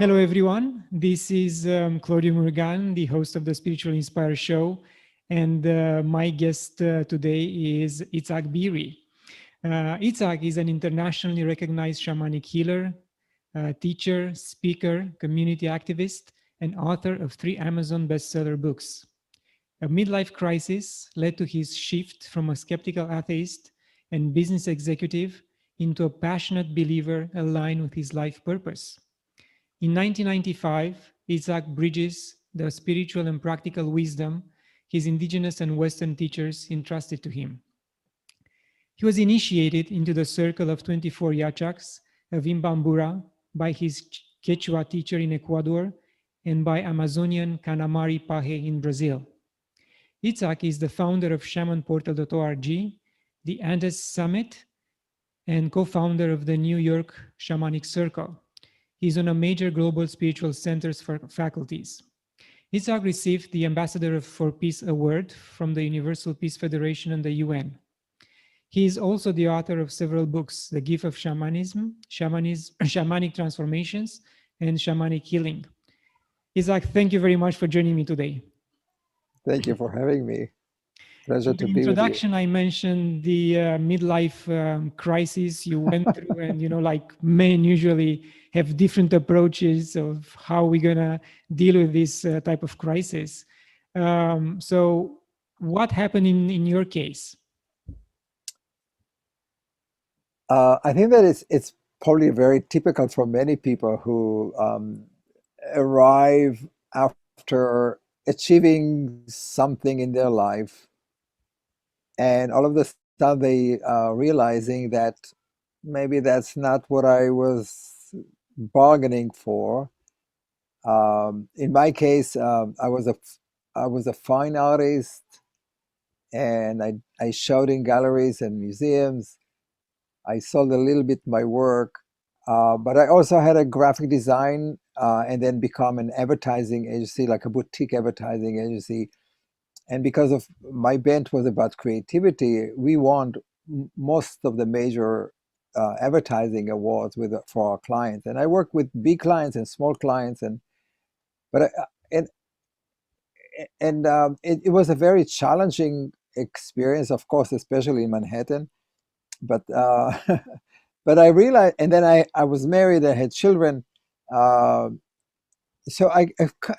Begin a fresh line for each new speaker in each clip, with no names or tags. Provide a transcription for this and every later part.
Hello, everyone. This is Claudiumurgan, the host of the Spiritual Inspire Show. And my guest today is Itzhak Beery. Itzhak is an internationally recognized shamanic healer, teacher, speaker, community activist, and author of 3 Amazon bestseller books. A midlife crisis led to his shift from a skeptical atheist and business executive into a passionate believer aligned with his life purpose. In 1995, Itzhak bridges the spiritual and practical wisdom his indigenous and Western teachers entrusted to him. He was initiated into the circle of 24 Yachaks of Imbambura by his Quechua teacher in Ecuador and by Amazonian Kanamari Pahe in Brazil. Itzhak is the founder of shamanportal.org, the Andes Summit, and co-founder of the New York Shamanic Circle. He's on a major global spiritual centers for faculties. Itzhak received the Ambassador for Peace Award from the Universal Peace Federation and the UN. He is also the author of several books, The Gift of Shamanism, Shamanic Transformations, and Shamanic Healing. Itzhak, thank you very much for joining me today.
Thank you for having me. Pleasure to be with you.
In the introduction, I mentioned the midlife crisis you went through, and like men usually have different approaches of how we're gonna deal with this type of crisis. So, what happened in your case?
I think that it's probably very typical for many people who arrive after achieving something in their life, and all of a sudden they realizing that maybe that's not what I was bargaining for. In my case, I was a fine artist, and I showed in galleries and museums. I sold a little bit my work, but I also had a graphic design and then become an advertising agency, like a boutique advertising agency. And because of my bent was about creativity, we won most of the major advertising awards for our clients. And I worked with big clients and small clients, but it was a very challenging experience, of course, especially in Manhattan. But but I realized, and then I was married, I had children. So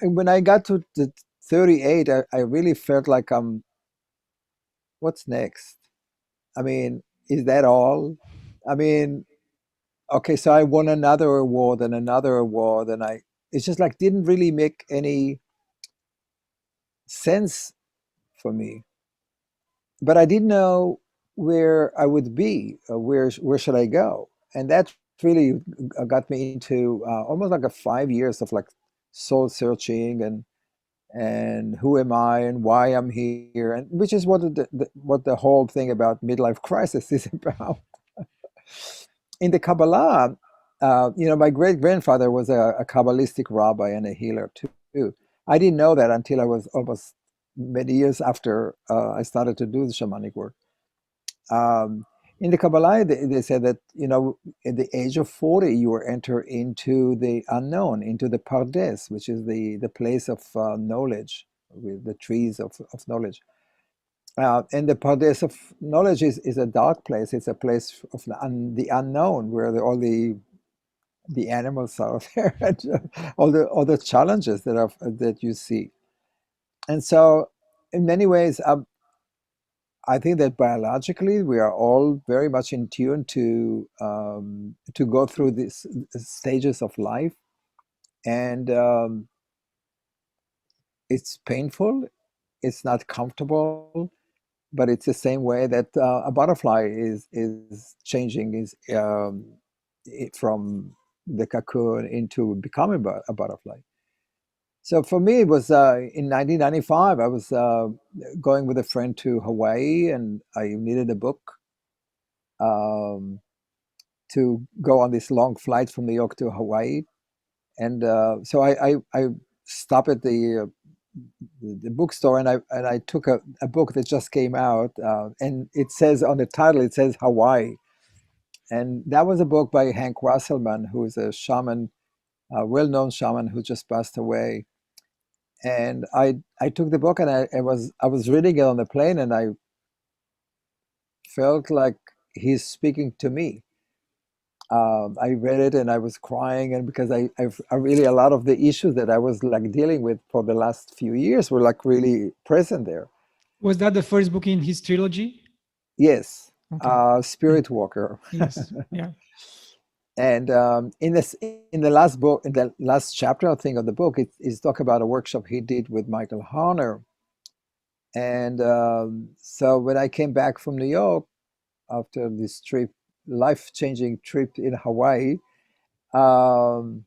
when I got to the 38, I really felt like what's next? I mean, is that all? I mean, okay, so I won another award and another award, and it's just like didn't really make any sense for me. But I didn't know where I would be, where should I go? And that really got me into almost like a 5 years of like soul searching and who am I and why I'm here, and which is what the whole thing about midlife crisis is about. In the Kabbalah, my great grandfather was a Kabbalistic rabbi and a healer too. I didn't know that until I was almost many years after I started to do the shamanic work. In the Kabbalah, they said that, at the age of 40, you will enter into the unknown, into the Pardes, which is the place of knowledge, with the trees of knowledge. And the Pardes of knowledge is a dark place. It's a place of the unknown, where all the animals are there, and all the challenges that you see. And so, in many ways, I think that biologically we are all very much in tune to go through these stages of life, and it's painful, it's not comfortable, but it's the same way that a butterfly is changing from the cocoon into becoming a butterfly. So for me, it was in 1995. I was going with a friend to Hawaii, and I needed a book to go on this long flight from New York to Hawaii. And so I stopped at the bookstore, and I took a book that just came out, and it says on the title, it says Hawaii. And that was a book by Hank Wasselman, who is a shaman a well-known shaman who just passed away. And I took the book and I was reading it on the plane, and I felt like he's speaking to me. I read it and I was crying, and because I really, a lot of the issues that I was like dealing with for the last few years were like really present there.
Was that the first book in his trilogy?
Yes,
Okay. Mm.
Spirit Walker.
Yes. Yeah.
And in the last book, in the last chapter, I think, of the book, it's talk about a workshop he did with Michael Harner. And so when I came back from New York after this trip, life-changing trip in Hawaii, um,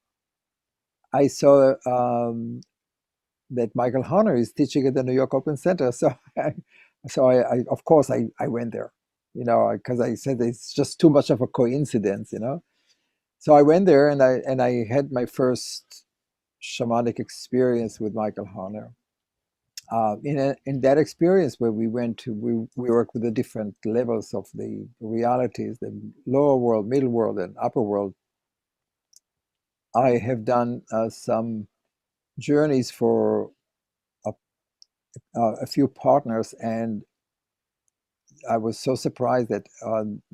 I saw that Michael Harner is teaching at the New York Open Center. So, I of course, I went there, because I said it's just too much of a coincidence. So I went there, and I had my first shamanic experience with Michael Harner. In that experience, where we work with the different levels of the realities, the lower world, middle world, and upper world. I have done some journeys for a, a few partners, and I was so surprised that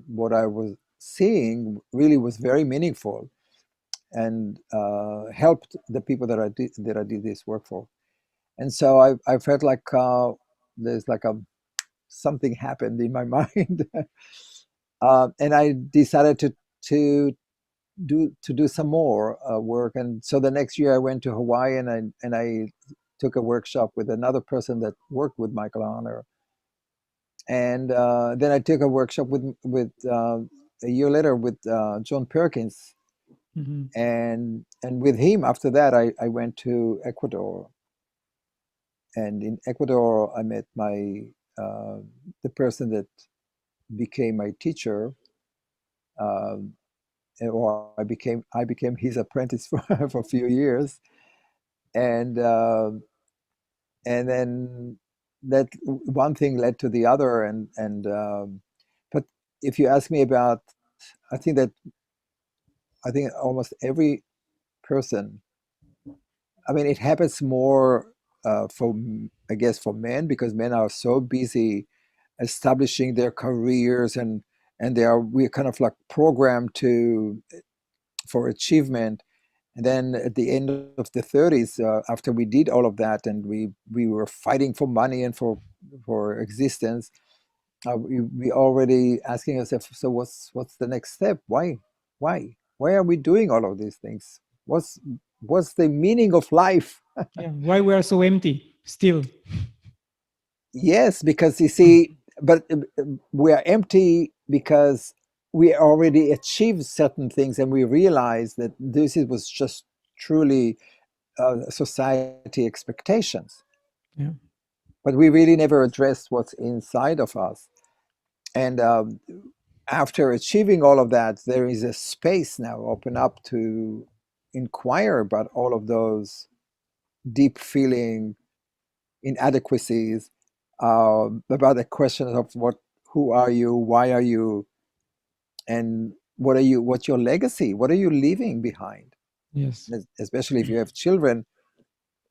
what I was seeing really was very meaningful, and helped the people that I did this work for. And so I felt like there's like a something happened in my mind, and I decided to do some more work. And so the next year I went to Hawaii, and I took a workshop with another person that worked with Michael Honor. And then I took a workshop with a year later with John Perkins,
Hmm.
and with him after that I went to Ecuador, and in Ecuador I met my the person that became my teacher, um, or I became his apprentice for, for a few years, and then that one thing led to the other, and but if you ask me about, I think that I think almost every person, I mean, it happens more I guess, for men, because men are so busy establishing their careers, and we're kind of like programmed to for achievement. And then at the end of the 30s, after we did all of that, and we were fighting for money and for existence, we already asking ourselves, so what's the next step? Why are we doing all of these things? What's the meaning of life?
Yeah. Why we are so empty still?
Yes, because you see, but we are empty because we already achieved certain things, and we realize that was just truly society expectations.
Yeah.
But we really never addressed what's inside of us. And after achieving all of that, there is a space now open up to inquire about all of those deep feeling inadequacies, about the question of who are you, why are you, and what's your legacy, what are you leaving behind,
Yes.
especially if you have children.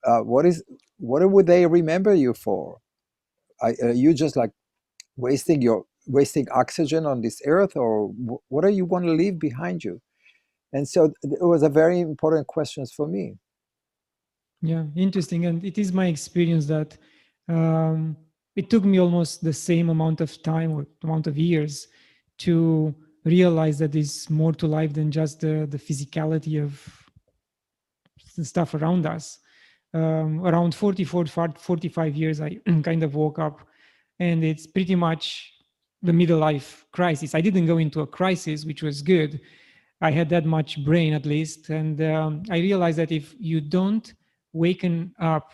What is what would they remember you for? Are you just like wasting oxygen on this earth, or what do you want to leave behind you? And so it was a very important questions for me.
Yeah. Interesting. And it is my experience that um, it took me almost the same amount of time or amount of years to realize that there's more to life than just the physicality of the stuff around us. Around 45 years, I kind of woke up, and it's pretty much the middle life crisis. I didn't go into a crisis, which was good. I had that much brain at least. And I realized that if you don't waken up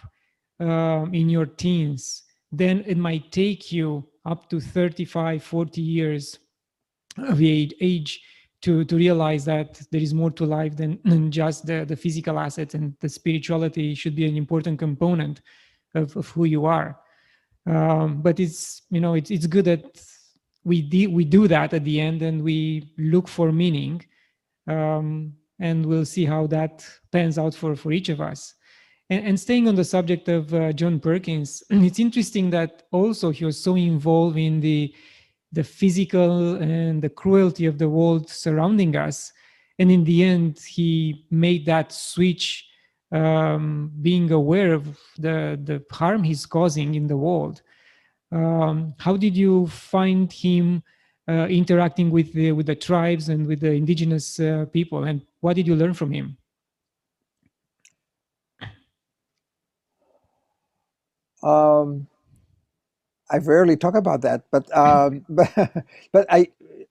in your teens, then it might take you up to 35, 40 years of age to realize that there is more to life than just the physical assets, and the spirituality should be an important component of who you are. But it's good that we do that at the end, and we look for meaning. and we'll see how that pans out for each of us. And staying on the subject of John Perkins, it's interesting that also he was so involved in the physical and the cruelty of the world surrounding us. And in the end, he made that switch, being aware of the harm he's causing in the world. How did you find him interacting with the tribes and with the indigenous people? And what did you learn from him?
Um, I rarely talk about that, but but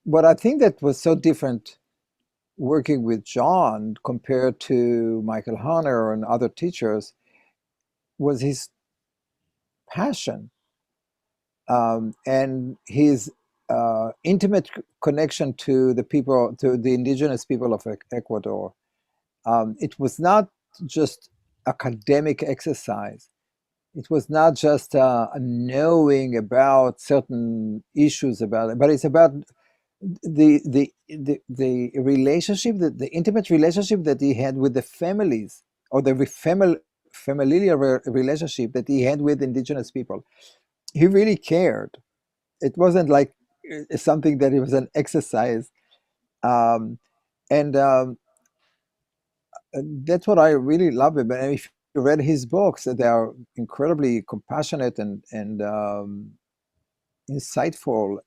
what I think that was so different working with John compared to Michael Hunter and other teachers was his passion, and his intimate connection to the people, to the indigenous people of Ecuador. It was not just academic exercise. It was not just a knowing about certain issues about it, but it's about the relationship, the intimate relationship that he had with the families, or the familial relationship that he had with indigenous people. He really cared. It wasn't like something that it was an exercise, um, and that's what I really love about. And if you read his books, they are incredibly compassionate and insightful.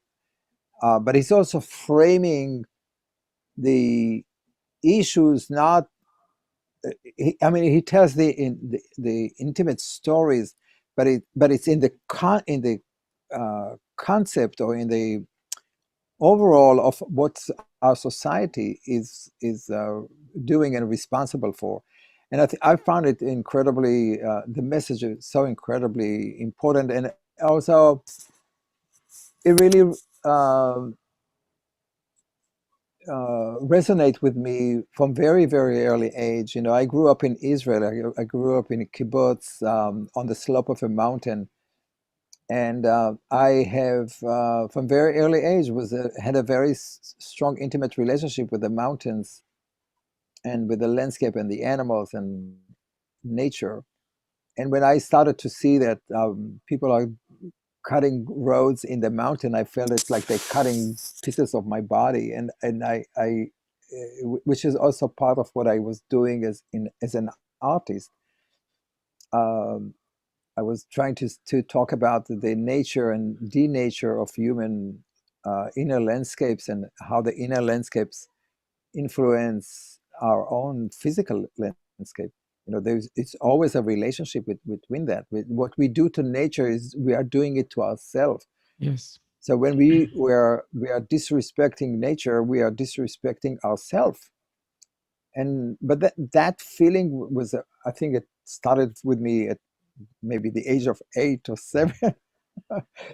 But he's also framing the issues not. I mean, he tells the intimate stories, but it's in the concept, or in the overall of what our society is doing and responsible for. And I found it incredibly, the message is so incredibly important, and also it really um resonate with me from very early age. You know, I grew up in Israel. I grew up in a kibbutz, on the slope of a mountain, and I have from very early age had a very strong intimate relationship with the mountains and with the landscape and the animals and nature. And when I started to see that people are cutting roads in the mountain, I felt it's like they're cutting pieces of my body, which is also part of what I was doing as an artist. Um, I was trying to talk about the nature and denature of human inner landscapes, and how the inner landscapes influence our own physical landscape. You know, it's always a relationship between that. What we do to nature is we are doing it to ourselves.
Yes.
So when we are disrespecting nature, we are disrespecting ourselves. And but that feeling was, I think it started with me at maybe the age of 8 or 7.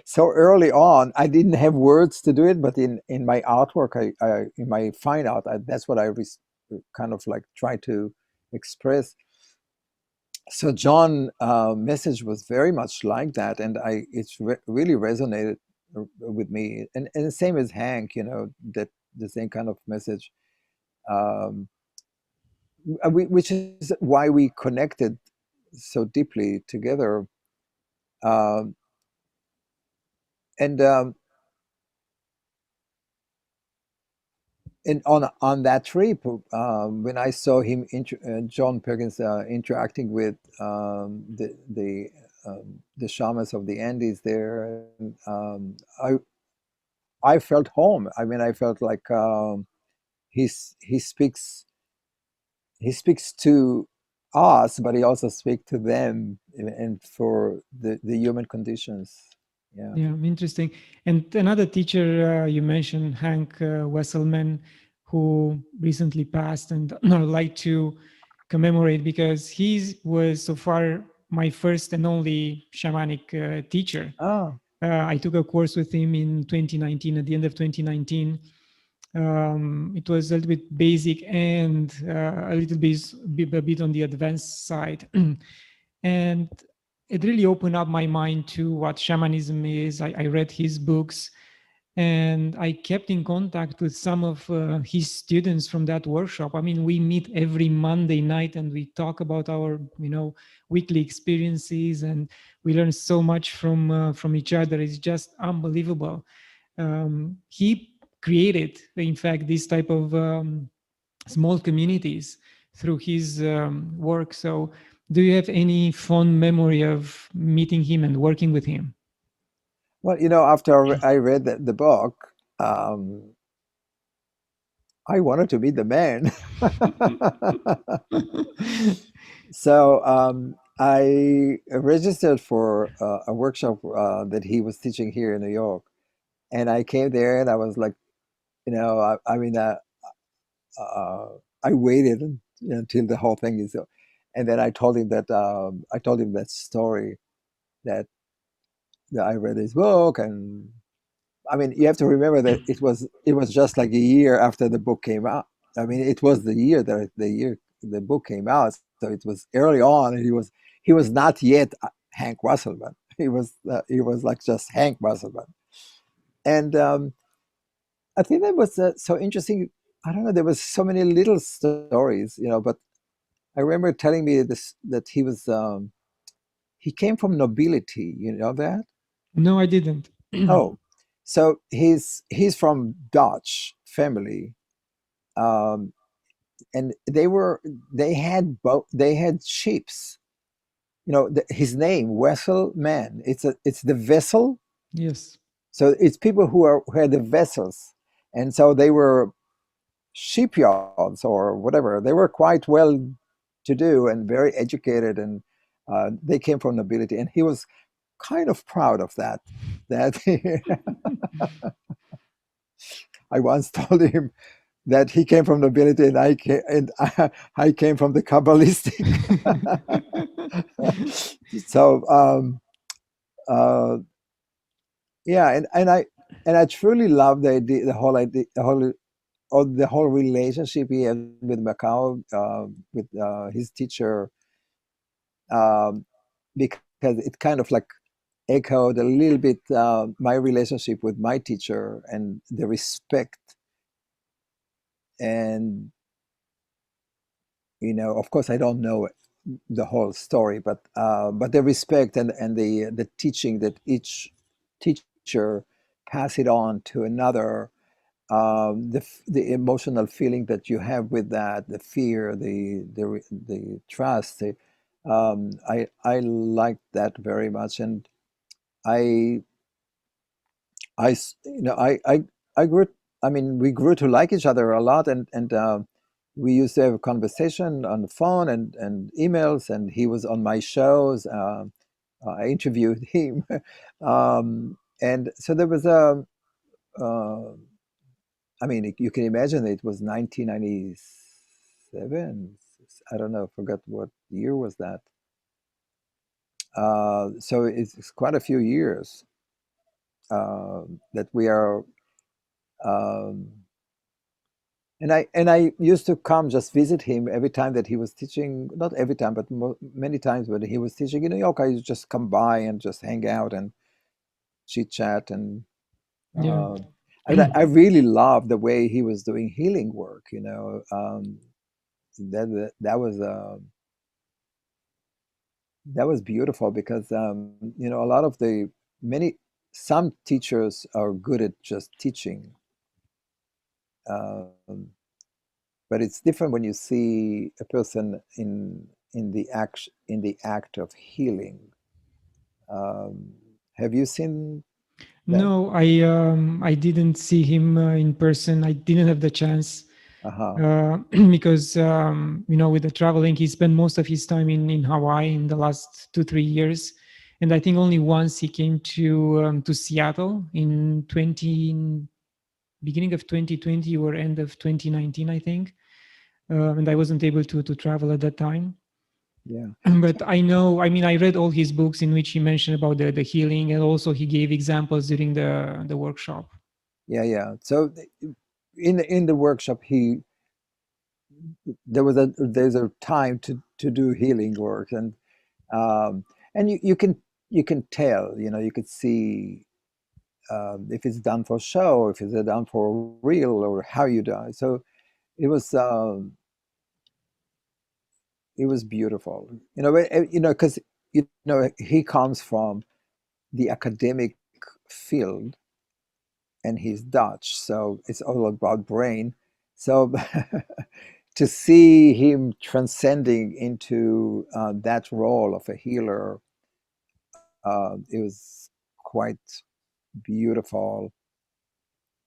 So early on, I didn't have words to do it, but in my artwork, I in my fine art, that's what I kind of like try to express. So John message was very much like that, and it's really resonated with me, and the same as Hank, you know, that the same kind of message, um, which is why we connected so deeply together. Um, and And on that trip, when I saw him, John Perkins, interacting with the shamans of the Andes there, and I felt home. I mean, I felt like he speaks to us, but he also speaks to them, and for the human conditions. Yeah.
Yeah, interesting. And another teacher you mentioned, Hank Wesselman, who recently passed, and I'd like to commemorate because he was so far my first and only shamanic teacher.
Ah.
I took a course with him in 2019, at the end of 2019. It was a little bit basic and a little bit on the advanced side. And it really opened up my mind to what shamanism is. I read his books, And I kept in contact with some of his students from that workshop. I mean, we meet every Monday night and we talk about our, weekly experiences, and we learn so much from each other. It's just unbelievable. He created, in fact, this type of small communities through his work. So, do you have any fond memory of meeting him and working with him?
Well, after I read the book, I wanted to meet the man. So I registered for a workshop that he was teaching here in New York, and I came there, and I was like, I mean, uh, I waited until the whole thing is, and then I told him that story that, that I read his book, and I mean, you have to remember that it was just like a year after the book came out. I mean, it was the year the book came out, so it was early on, and he was not yet Hank Wasselman. He was like just Hank Wasselman, and I think that was so interesting. I don't know. There was so many little stories, but I remember telling me that he came from nobility. You know that?
No, I didn't.
Oh, so he's from Dutch family, um, and they had ships. His name Vessel Man. It's the vessel.
Yes.
So it's people who had the vessels, and so they were shipyards or whatever. They were quite well to do and very educated, and they came from nobility. And he was kind of proud of that. That I once told him that he came from nobility and I came from the Kabbalistic. So uh, yeah, and I truly love the idea, the whole relationship he had with Macau, with his teacher, um, because it kind of like echoed a little bit my relationship with my teacher and the respect. And of course, I don't know the whole story, but the respect and the teaching that each teacher pass it on to another, the emotional feeling that you have with that, the fear, the trust. I like that very much, and I I grew. I mean, we grew to like each other a lot, and we used to have a conversation on the phone and emails. And he was on my shows. I interviewed him, and so there was a. I mean, you can imagine it was 1997. I don't know, forgot what year was that. So it's quite a few years that we are. Um, and I used to come just visit him every time that he was teaching. Not every time, but many times when he was teaching in New York, I used to just come by and just hang out and chit chat. And
Yeah.
uh, I really loved the way he was doing healing work. That was beautiful because a lot of the many some teachers are good at just teaching, um, but it's different when you see a person in the act of healing. Um, have you seen that?
No, I didn't see him in person. I didn't have the chance
Uh-huh.
because with the traveling, he spent most of his time in Hawaii in the last 2 3 years, and I think only once he came to Seattle in 20 beginning of 2020 or end of 2019, I think, and I wasn't able to travel at that time.
Yeah.
But I know, I mean, I read all his books in which he mentioned about the healing, and also he gave examples during the workshop.
Yeah, yeah. So in the workshop, there's a time to do healing work. And you can tell, you could see if it's done for show, if it's done for real, or how you do it. So it was it was beautiful, because he comes from the academic field, and he's Dutch, so it's all about brain. So to see him transcending into that role of a healer, it was quite beautiful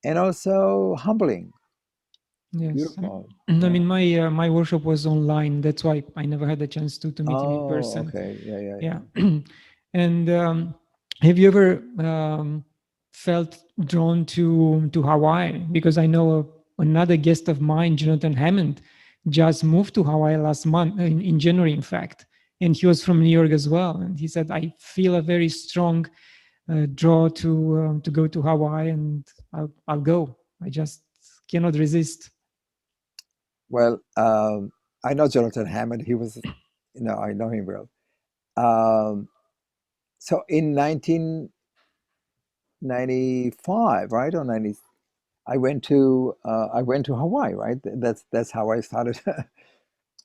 and also humbling.
Yes.
Beautiful,
I
yeah.
mean, my workshop was online. That's why I never had the chance to meet him in
Oh,
person.
okay, yeah, yeah,
Yeah.
yeah.
And have you ever felt drawn to Hawaii? Because I know another guest of mine, Jonathan Hammond, just moved to Hawaii last month, in January, in fact. And he was from New York as well. And he said, I feel a very strong draw to go to Hawaii, and I'll go. I just cannot resist.
Well, I know Jonathan Hammond. He was, I know him well. Um, so in 1995, right, or 90, I went to Hawaii, right? That's how I started,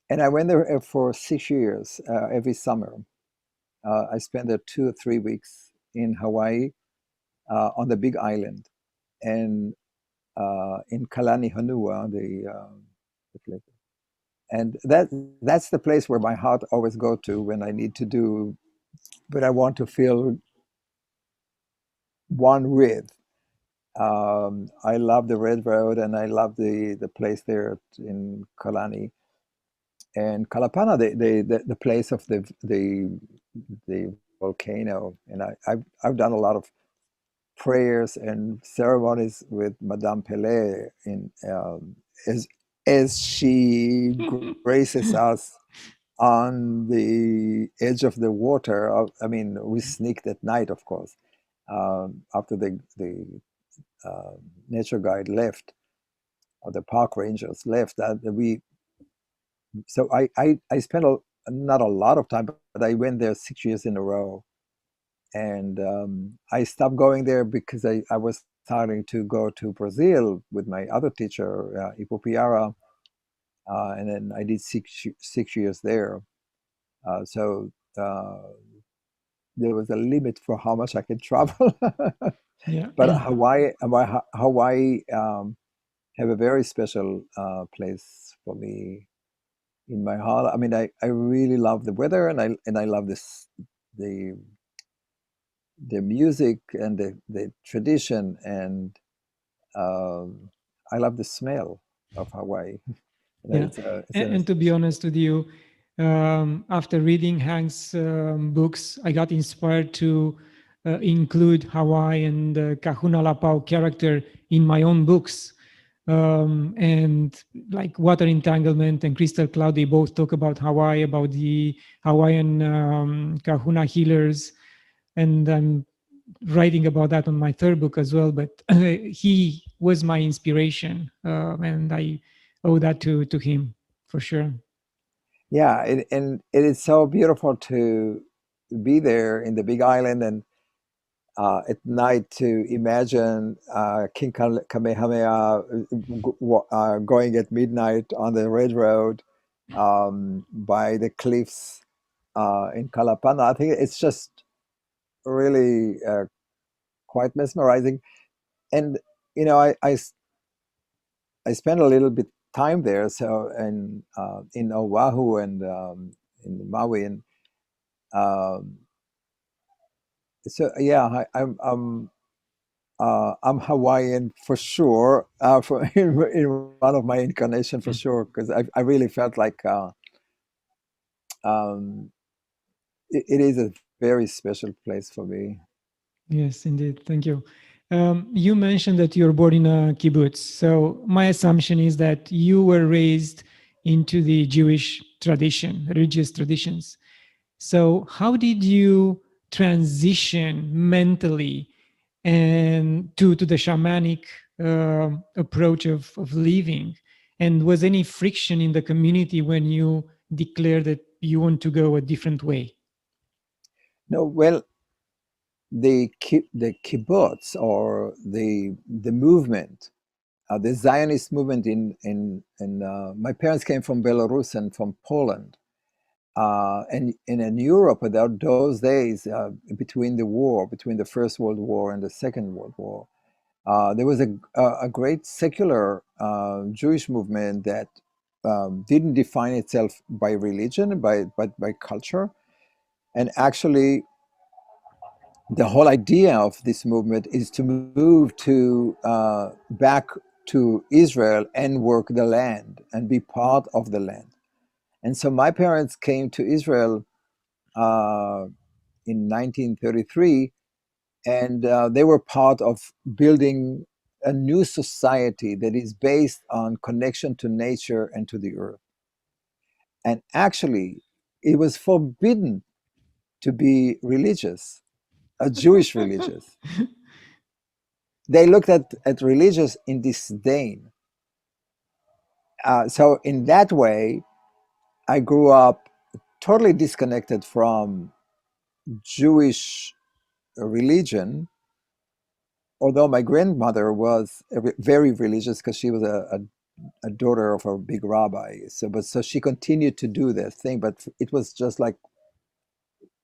and I went there for 6 years every summer. I spent there 2 or 3 weeks in Hawaii on the Big Island, and in Kalani Honua, the place. And that's the place where my heart always go to when I need to do, when I want to feel one with. I love the Red Road, and I love the place there in Kalani and Kalapana, the place of the volcano. And I've done a lot of prayers and ceremonies with Madame Pele as as she graces us on the edge of the water. I mean, we sneaked at night, of course, after the uh, nature guide left, or the park rangers left. I spent not a lot of time, but I went there 6 years in a row. And I stopped going there because I was starting to go to Brazil with my other teacher, Ipupiara, and then I did 6 years there. So there was a limit for how much I could travel.
Yeah.
But Hawaii have a very special place for me in my heart. I mean, I really love the weather, and I love the the music and the tradition, and um, I love the smell of Hawaii.
Yeah.
It's an
And to be honest with you, after reading Hank's books, I got inspired to include Hawaii and the Kahuna Lapau character in my own books. And like Water Entanglement and Crystal Cloud, they both talk about Hawaii, about the Hawaiian Kahuna healers. And I'm writing about that on my third book as well. But he was my inspiration, and I owe that to him for sure.
Yeah, and it is so beautiful to be there in the Big Island, and at night to imagine King Kamehameha going at midnight on the Red Road by the cliffs in Kalapana. I think it's just really quite mesmerizing. And I spent a little bit time there, so and in Oahu and in Maui, and um, so yeah, I'm Hawaiian for sure, for in one of my incarnation for sure, because I really felt like um, it is a very special place for me.
Yes, indeed. Thank you. You mentioned that you're born in a kibbutz. So my assumption is that you were raised into the Jewish tradition, religious traditions. So how did you transition mentally and to the shamanic approach of living? And was any friction in the community when you declared that you want to go a different way?
No, well, the kibbutz, or the movement, the Zionist movement in my parents came from Belarus and from Poland, and in Europe at those days, between the First World War and the Second World War, there was a great secular Jewish movement that didn't define itself by religion, but by culture. And actually, the whole idea of this movement is to move to back to Israel and work the land and be part of the land. And so my parents came to Israel in 1933, and they were part of building a new society that is based on connection to nature and to the earth. And actually, it was forbidden to be religious, a Jewish religious. They looked at religious in disdain. So in that way, I grew up totally disconnected from Jewish religion, although my grandmother was very religious because she was a daughter of a big rabbi. So she continued to do this thing, but it was just like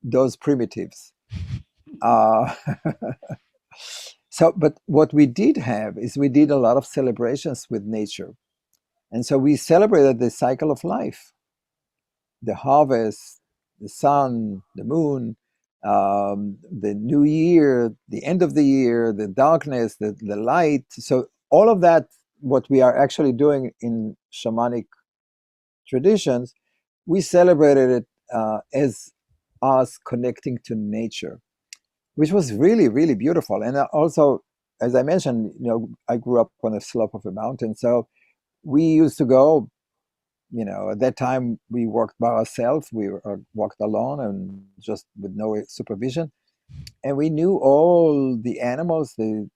those primitives. Uh, but what we did have is we did a lot of celebrations with nature. And so we celebrated the cycle of life, the harvest, the sun, the moon, the new year, the end of the year, the darkness, the light. So all of that, what we are actually doing in shamanic traditions, we celebrated it as us connecting to nature, which was really, really beautiful. And also, as I mentioned, I grew up on the slope of a mountain. So we used to go, at that time we worked by ourselves. We walked alone and just with no supervision. And we knew all the animals, and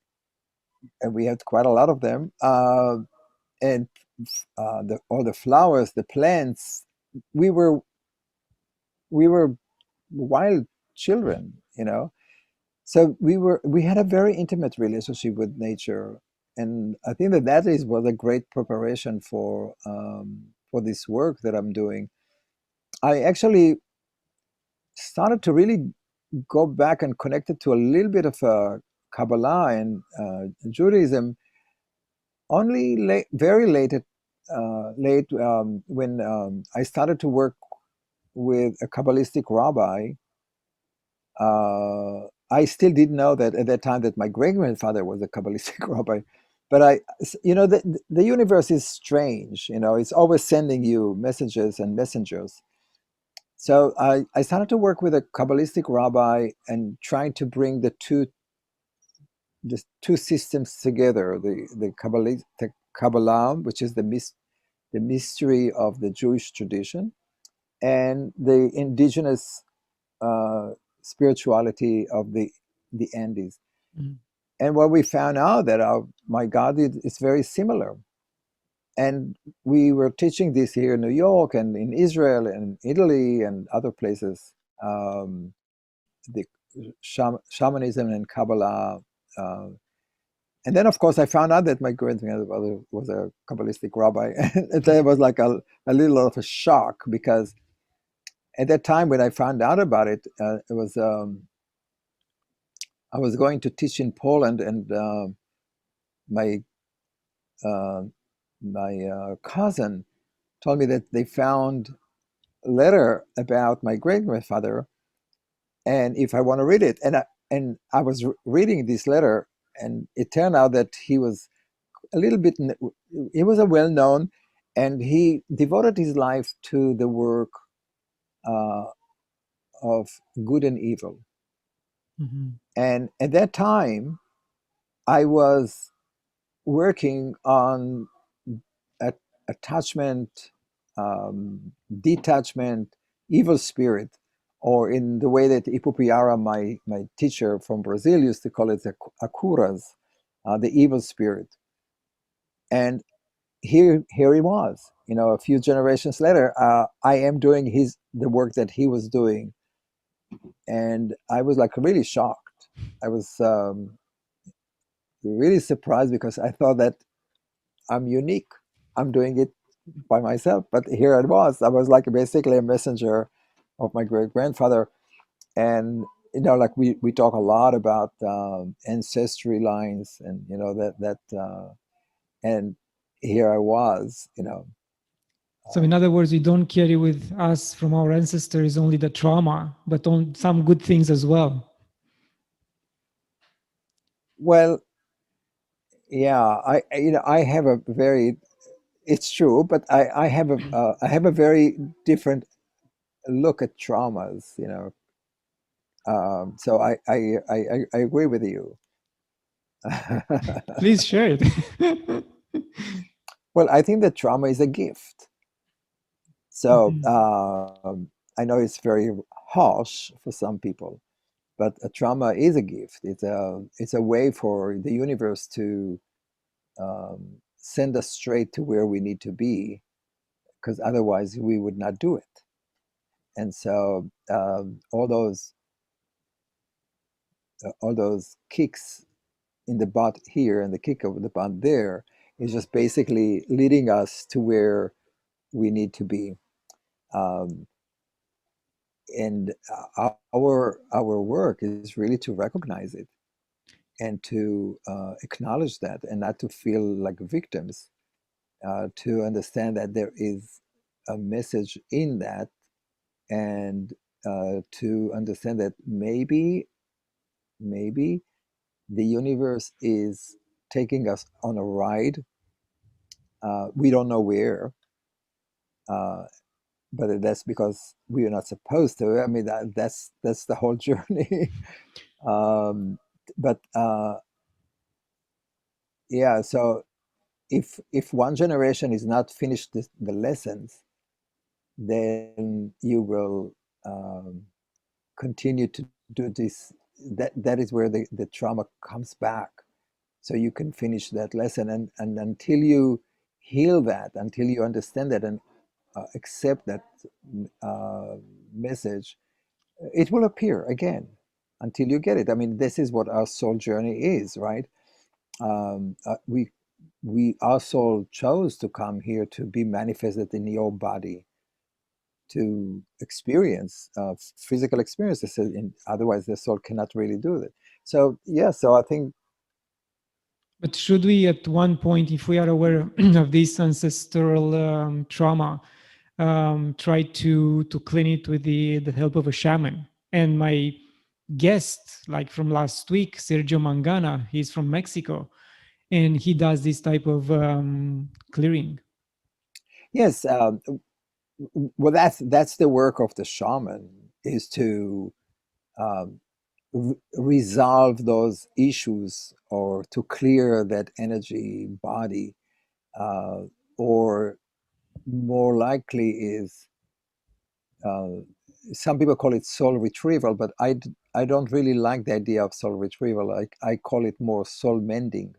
we had quite a lot of them, and all the flowers, the plants. We were wild children. So we had a very intimate relationship with nature, and I think was a great preparation for this work that I'm doing. I actually started to really go back and connect it to a little bit of Kabbalah and Judaism only very late when I started to work with a Kabbalistic rabbi. I still didn't know that at that time that my great grandfather was a Kabbalistic rabbi. But the universe is strange. It's always sending you messages and messengers. So I started to work with a Kabbalistic rabbi and trying to bring the two systems together: the Kabbalah, which is the mystery of the Jewish tradition, and the indigenous spirituality of the Andes.
Mm.
And what we found out that my God is very similar. And we were teaching this here in New York and in Israel and Italy and other places. The shamanism and Kabbalah. And then, of course, I found out that my grandfather was a Kabbalistic rabbi. And that was like a little of a shock, because at that time when I found out about it, it was I was going to teach in Poland, and my uh, my cousin told me that they found a letter about my great grandfather, and if I want to read it, and I was reading this letter, and it turned out that he was a little bit. He was a well known, and he devoted his life to the work uh, of good and evil.
Mm-hmm.
And at that time, I was working on attachment, detachment, evil spirit, or in the way that Ipupiara, my teacher from Brazil, used to call it the akuras, the evil spirit. And here he was, a few generations later. I am doing the work that he was doing, and I was like really shocked. I was really surprised because I thought that I'm unique. I'm doing it by myself, but here it was. I was like basically a messenger of my great grandfather, and like we talk a lot about ancestry lines, and and here I was.
So, in other words, we don't carry with us from our ancestors only the trauma, but on some good things as well.
Well, yeah, I have a very, it's true, but I have a very different look at traumas. So I agree with you.
Please share it.
Well, I think that trauma is a gift. So
Mhm.
I know it's very harsh for some people, but a trauma is a gift. It's a way for the universe to send us straight to where we need to be, because otherwise we would not do it. And so all those kicks in the butt here and the kick of the butt there is just basically leading us to where we need to be. Um, and our work is really to recognize it and to acknowledge that, and not to feel like victims, to understand that there is a message in that, and to understand that maybe the universe is taking us on a ride. We don't know where, uh, but that's because we are not supposed to. I mean, that's the whole journey. um, but yeah, so if one generation is not finished the lessons, then you will um, continue to do this. That is where the trauma comes back. So you can finish that lesson, and until you heal that, until you understand that, and accept that uh, message, it will appear again until you get it. I mean, this is what our soul journey is, right? We our soul chose to come here to be manifested in your body, to experience physical experiences. Otherwise, the soul cannot really do that. So yeah, so I think
But should we, at one point, if we are aware of this ancestral trauma, try to clean it with the help of a shaman? And my guest, like from last week, Sergio Mangana, he's from Mexico, and he does this type of clearing.
yes. Well, that's the work of the shaman, is to um, resolve those issues, or to clear that energy body, uh, or more likely is, uh, some people call it soul retrieval, but I don't really like the idea of soul retrieval. I call it more soul mending,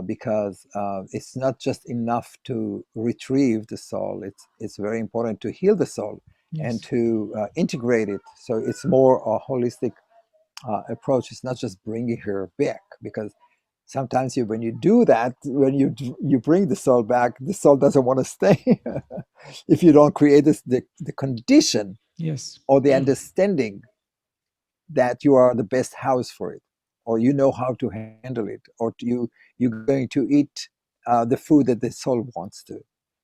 because it's not just enough to retrieve the soul. It's very important to heal the soul and
Yes.
to integrate it. So it's more a holistic approach. It's not just bringing her back, because sometimes when you do that, when you bring the soul back, the soul doesn't want to stay. If you don't create the condition
Yes.
or the understanding that you are the best house for it, or you know how to handle it, or you're going to eat the food that the soul wants to.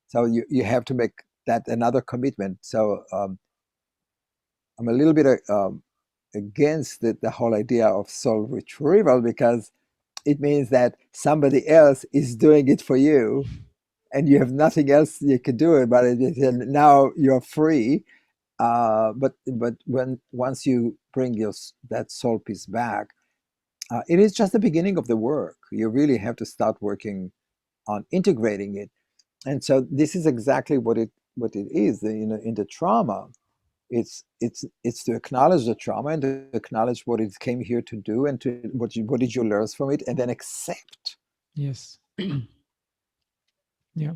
So you have to make that another commitment. So I'm a little bit against the whole idea of soul retrieval, because it means that somebody else is doing it for you, and you have nothing else you can do about it. And now you're free. But when once you bring that soul piece back, it is just the beginning of the work. You really have to start working on integrating it. And so this is exactly what it is. In the trauma, it's to acknowledge the trauma, and to acknowledge what it came here to do, and to what did you learn from it, and then accept.
Yes. Yeah.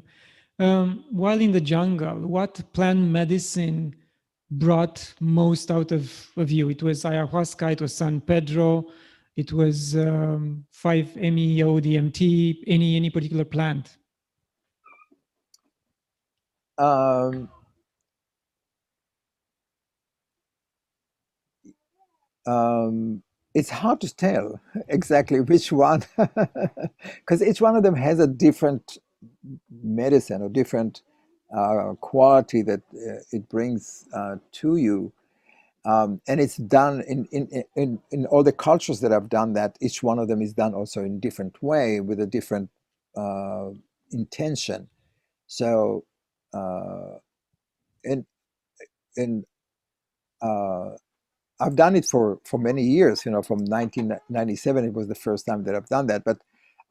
While in the jungle, what plant medicine brought most out of you? It was ayahuasca, it was San Pedro, it was 5-MeO DMT, any particular plant?
Um, it's hard to tell exactly which one, because each one of them has a different medicine or different quality that it brings to you. And it's done in all the cultures that I've done that. Each one of them is done also in different way with a different uh, intention. So, uh, and and uh, I've done it for many years. You know, from 1997, it was the first time that I've done that. But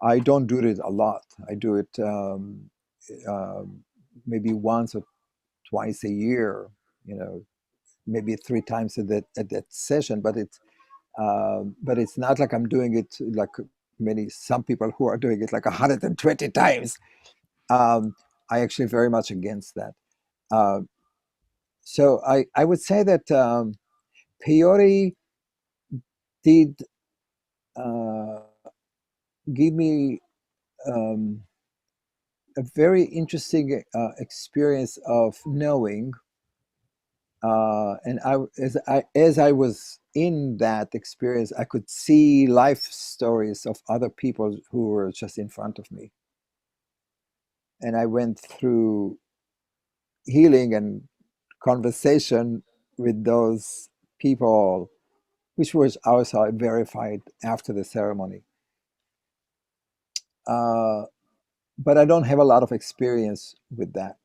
I don't do it a lot. I do it um, maybe once or twice a year. You know, maybe three times at that session. But it's not like I'm doing it like some people who are doing it like 120 times. Um, I actually very much against that. Uh, so I would say that peyote did uh, give me um, a very interesting experience of knowing. And as I was in that experience, I could see life stories of other people who were just in front of me, and I went through healing and conversation with those people, which was also verified after the ceremony. Uh, but I don't have a lot of experience with that.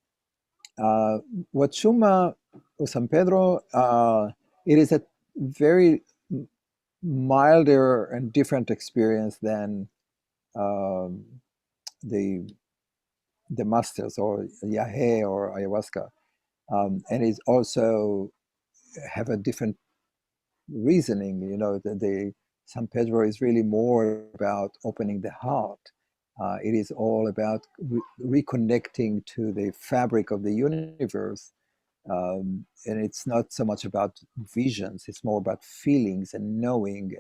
Uh, Wachuma or San Pedro, it is a very milder and different experience than um, the the masters or yahe or ayahuasca, and it also have a different reasoning. You know, the San Pedro is really more about opening the heart. It is all about reconnecting to the fabric of the universe. And it's not so much about visions, it's more about feelings and knowing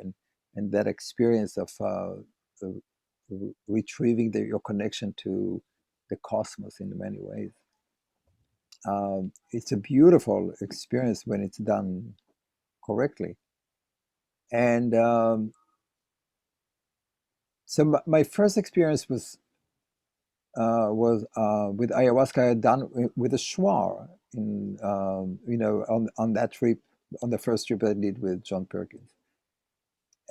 and that experience of retrieving your connection to the cosmos in many ways. It's a beautiful experience when it's done correctly. And so my first experience was with ayahuasca I had done with a shuar in on that trip, on the first trip I did with John Perkins,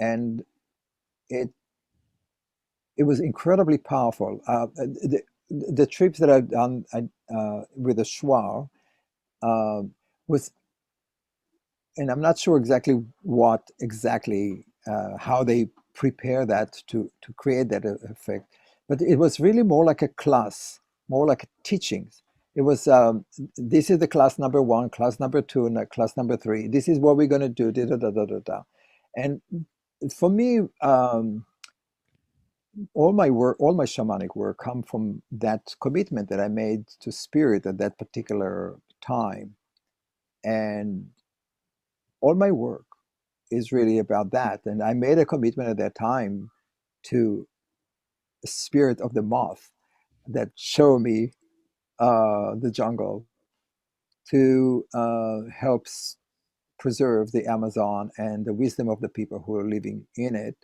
and it it was incredibly powerful. The trips that I've done with a shuar uh, was, and I'm not sure exactly what exactly how they prepare that to create that effect, but it was really more like a class, more like teachings. It was this is the class number one, class number two, and class number three. This is what we're going to do. Da, da, da, da, da, da. And for me, all my work, all my shamanic work, come from that commitment that I made to spirit at that particular time, and all my work is really about that. And I made a commitment at that time to the spirit of the moth that show me the jungle to help preserve the Amazon and the wisdom of the people who are living in it.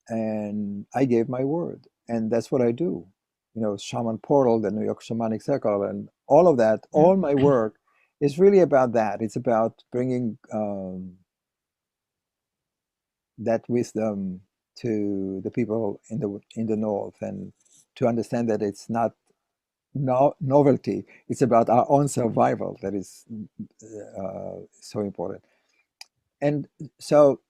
And I gave my word, and that's what I do. You know, Shaman Portal, the New York Shamanic Circle, and all of that.
Yeah.
All my work is really about that. It's about bringing that wisdom to the people in the north, and to understand that it's not novelty, it's about our own survival that is so important. And so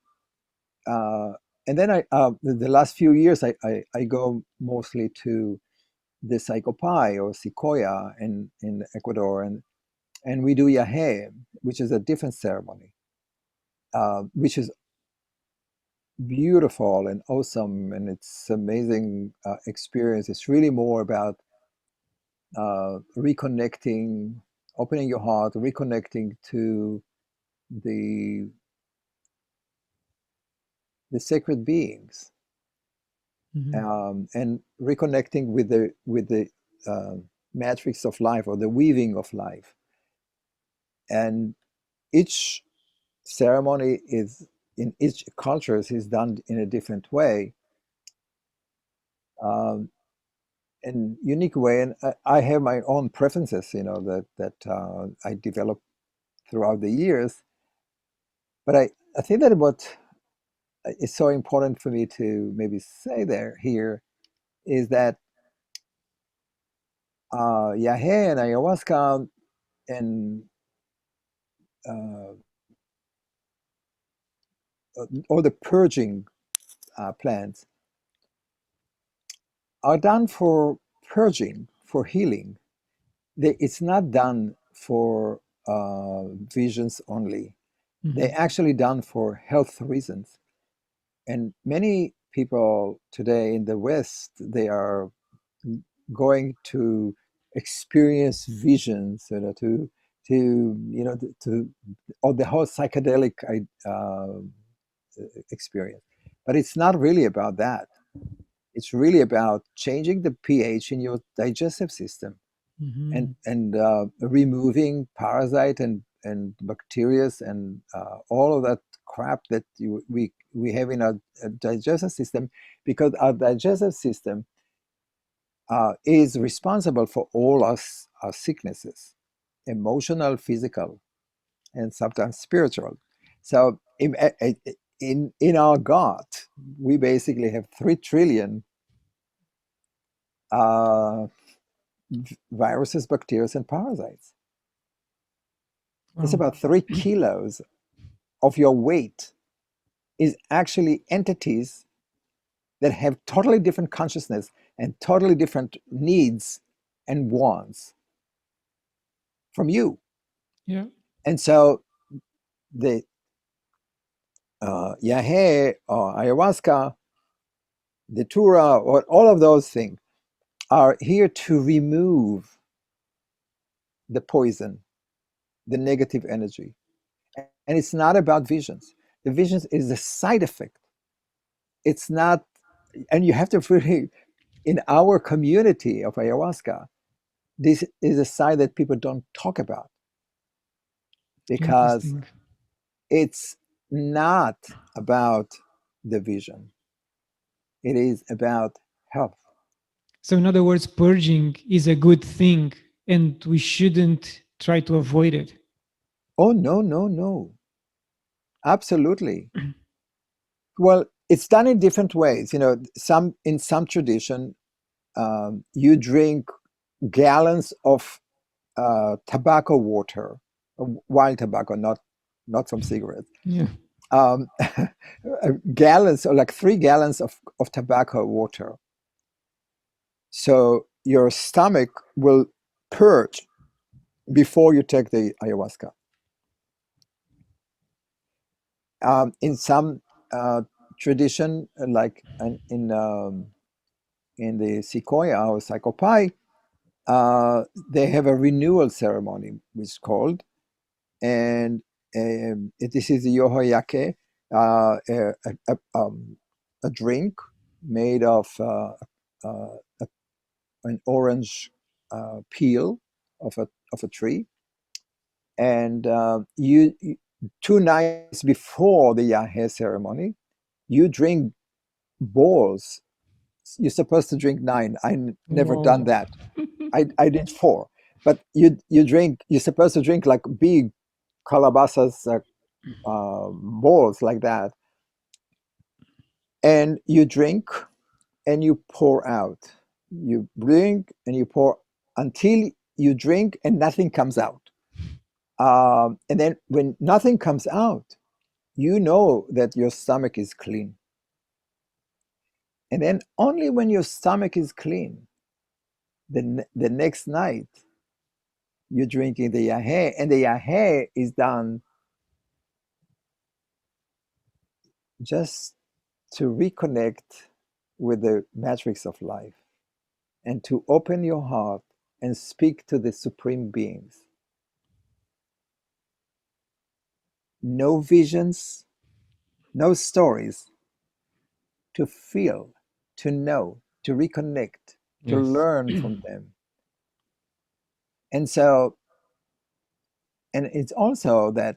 uh, and then the last few years I go mostly to the Psychopai or Sequoia in Ecuador, and we do Yahe, which is a different ceremony, which is beautiful and awesome, and it's amazing experience. It's really more about reconnecting opening your heart, reconnecting to the the sacred beings, and reconnecting with the matrix of life or the weaving of life. And each ceremony is in each culture is done in a different way, um, in unique way. And I have my own preferences, that I developed throughout the years. But I think that what is so important for me to maybe say there here is that Yahe and ayahuasca and uh, all the purging plants are done for purging, for healing. It's not done for visions only. They're actually done for health reasons. And many people today in the West, they are going to experience visions, to or the whole psychedelic experience. But it's not really about that. It's really about changing the pH in your digestive system and removing parasite and bacteria and all of that crap that we have in our digestive system, because our digestive system is responsible for all our sicknesses, emotional, physical, and sometimes spiritual. So in our gut, we basically have 3 trillion uh, viruses, bacteria, and parasites. It's
Wow.
about 3 kilos of your weight is actually entities that have totally different consciousness and totally different needs and wants from you.
Yeah.
And so the Yahe or ayahuasca, the Tura, or all of those things are here to remove the poison, the negative energy. And it's not about visions. The visions is a side effect. It's not, and you have to really, in our community of ayahuasca, this is a side that people don't talk about because
Interesting.
it's not about the vision. It is about health.
So, in other words, purging is a good thing and we shouldn't try to avoid it.
Oh, no, no, no. Absolutely. Well, it's done in different ways. In some tradition, you drink gallons of tobacco water, wild tobacco, not from cigarettes.
Yeah.
Um, gallons, or like 3 gallons of tobacco water. So your stomach will purge before you take the ayahuasca. In some tradition, like in the Sequoia or Psychopai, they have a renewal ceremony, which is called, and this is the yohoyake, a drink made of uh, an orange peel of a tree, and 2 nights before the Yahe ceremony, you drink bowls. You're supposed to drink 9. Never done
Whoa.
that. I did 4, but you're supposed to drink like big calabasas, bowls like that, and you drink and you pour out. You drink and you pour until you drink and nothing comes out. And then when nothing comes out, you know that your stomach is clean. And then only when your stomach is clean, the next night, you're drinking the yahe, and the yahe is done just to reconnect with the matrix of life and to open your heart and speak to the supreme beings. no visions, no stories, to feel, to know, to reconnect, to
Yes.
learn from them. And so, and it's also that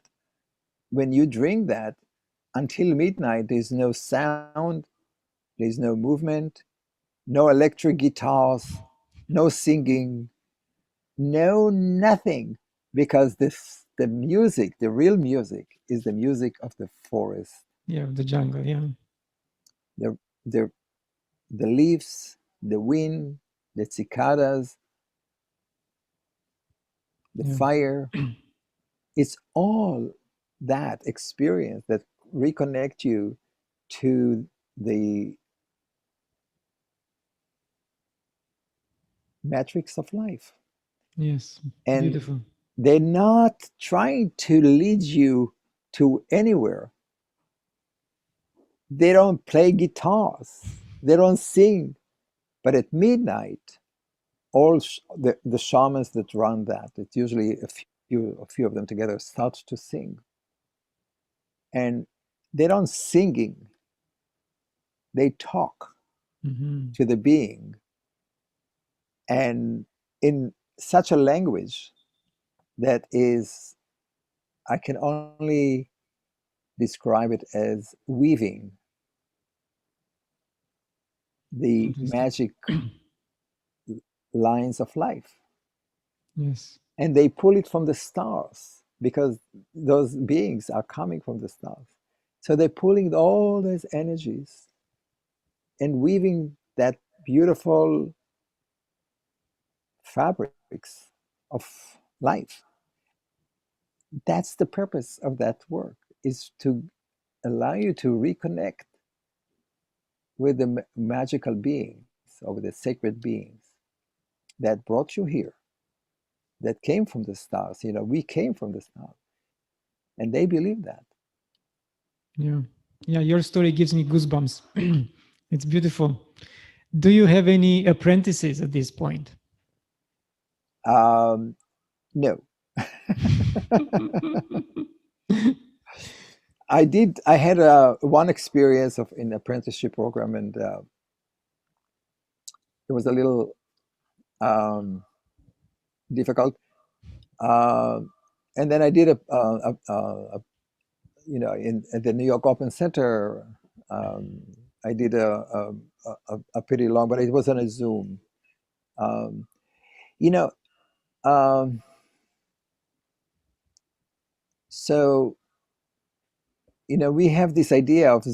when you drink that, until midnight, there's no sound, there's no movement, no electric guitars, no singing, no nothing, because the music, the real music, is the music of the forest,
Yeah, the jungle. Yeah.
the the the leaves, the wind, the cicadas, the
Yeah.
fire. It's all that experience that reconnect you to the matrix of life.
Yes.
And
Beautiful.
they're not trying to lead you to anywhere. They don't play guitars, they don't sing. But at midnight, the shamans that run that, it's usually a few of them together, start to sing. And they don't singing, they talk
Hmm.
to the being, and in such a language that is, I can only describe it as weaving the
Interesting.
magic lines of life.
Yes.
And they pull it from the stars because those beings are coming from the stars. So they're pulling all those energies and weaving that beautiful fabrics of life. That's the purpose of that work, is to allow you to reconnect with the magical beings or with the sacred beings that brought you here, that came from the stars. We came from the stars, and they believe that.
Yeah. Yeah. Your story gives me goosebumps. It's beautiful. Do you have any apprentices at this point?
um, no. I did. I had one experience of an apprenticeship program, and it was a little um, difficult. Uh, and then I did in at the New York Open Center. Um, I did a pretty long, but it was on a Zoom. Um, you know, um, so we have this idea of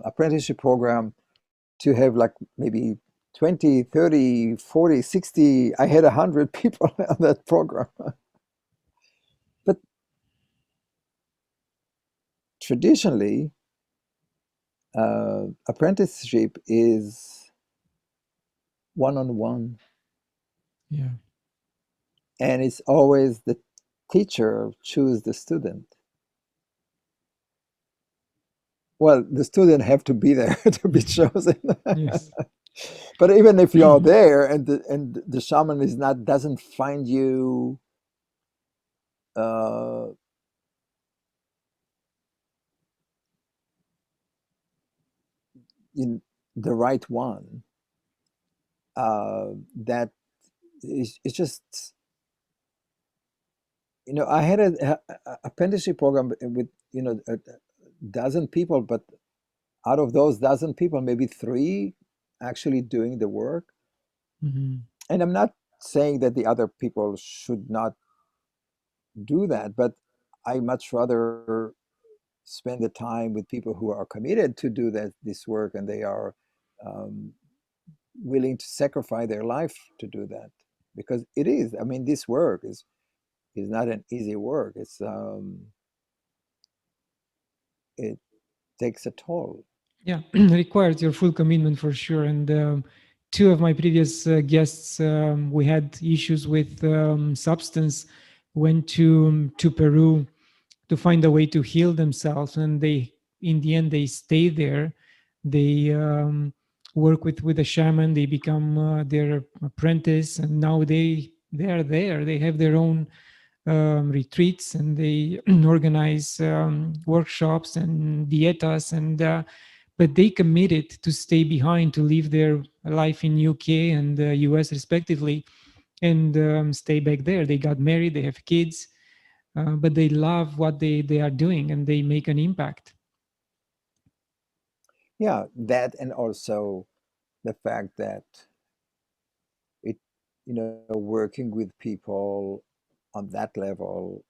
apprenticeship program to have like maybe 20, 30, 40, 60. I had 100 people on that program. But traditionally, apprenticeship is one-on-one,
Yeah.
and it's always the teacher choose the student. Well, the student have to be there to be chosen.
Yes.
But even if you're there and the shaman is not, doesn't find you uh, in the right one, that is, it's just, I had a apprenticeship program with a dozen people, but out of those dozen people, maybe three actually doing the work.
Hmm.
And I'm not saying that the other people should not do that, but I much rather spend the time with people who are committed to do this work, and they are um, willing to sacrifice their life to do that, because it is, I mean, this work is not an easy work. It takes a toll.
Yeah. Requires your full commitment for sure. And two of my previous guests, we had issues with substance, went to Peru to find a way to heal themselves, and they, in the end, they stay there. They work with a shaman. They become their apprentice, and now they are there. They have their own retreats, and they organize workshops and dietas, and but they committed to stay behind, to live their life in UK and US respectively, and stay back there. They got married, they have kids, but they love what they are doing, and they make an impact.
Yeah, that, and also the fact that it, working with people on that level,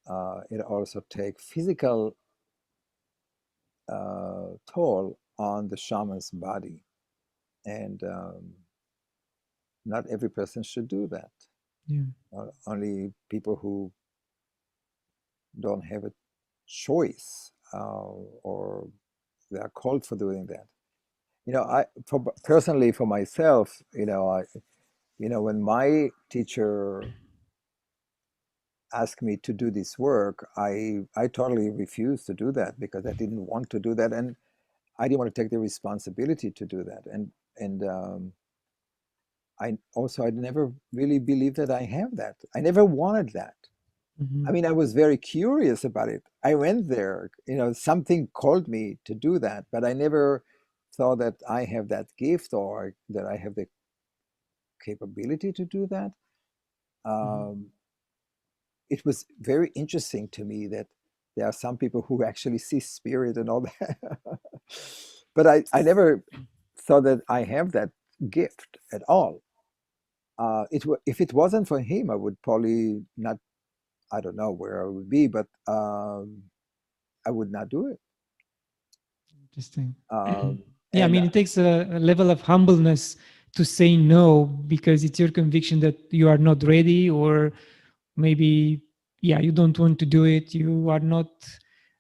it also takes physical toll on the shaman's body, and not every person should do that.
Yeah.
Only people who don't have a choice, or they are called for doing that. Personally, for myself, when my teacher asked me to do this work, I totally refused to do that because I didn't want to do that, and I didn't want to take the responsibility to do that. And I never really believed that I have that. I never wanted that. I
Mhm.
mean, I was very curious about it. I went there, something called me to do that, but I never thought that I have that gift or that I have the capability to do that.
Mhm.
Um, it was very interesting to me that there are some people who actually see spirit and all that. But I never thought that I have that gift at all. If it wasn't for him, I would probably not, I don't know where I would be, but I would not do it.
Interesting.
Um,
Yeah, I
and
mean, it takes a level of humbleness to say no because it's your conviction that you are not ready, or maybe, yeah, you don't want to do it. You are not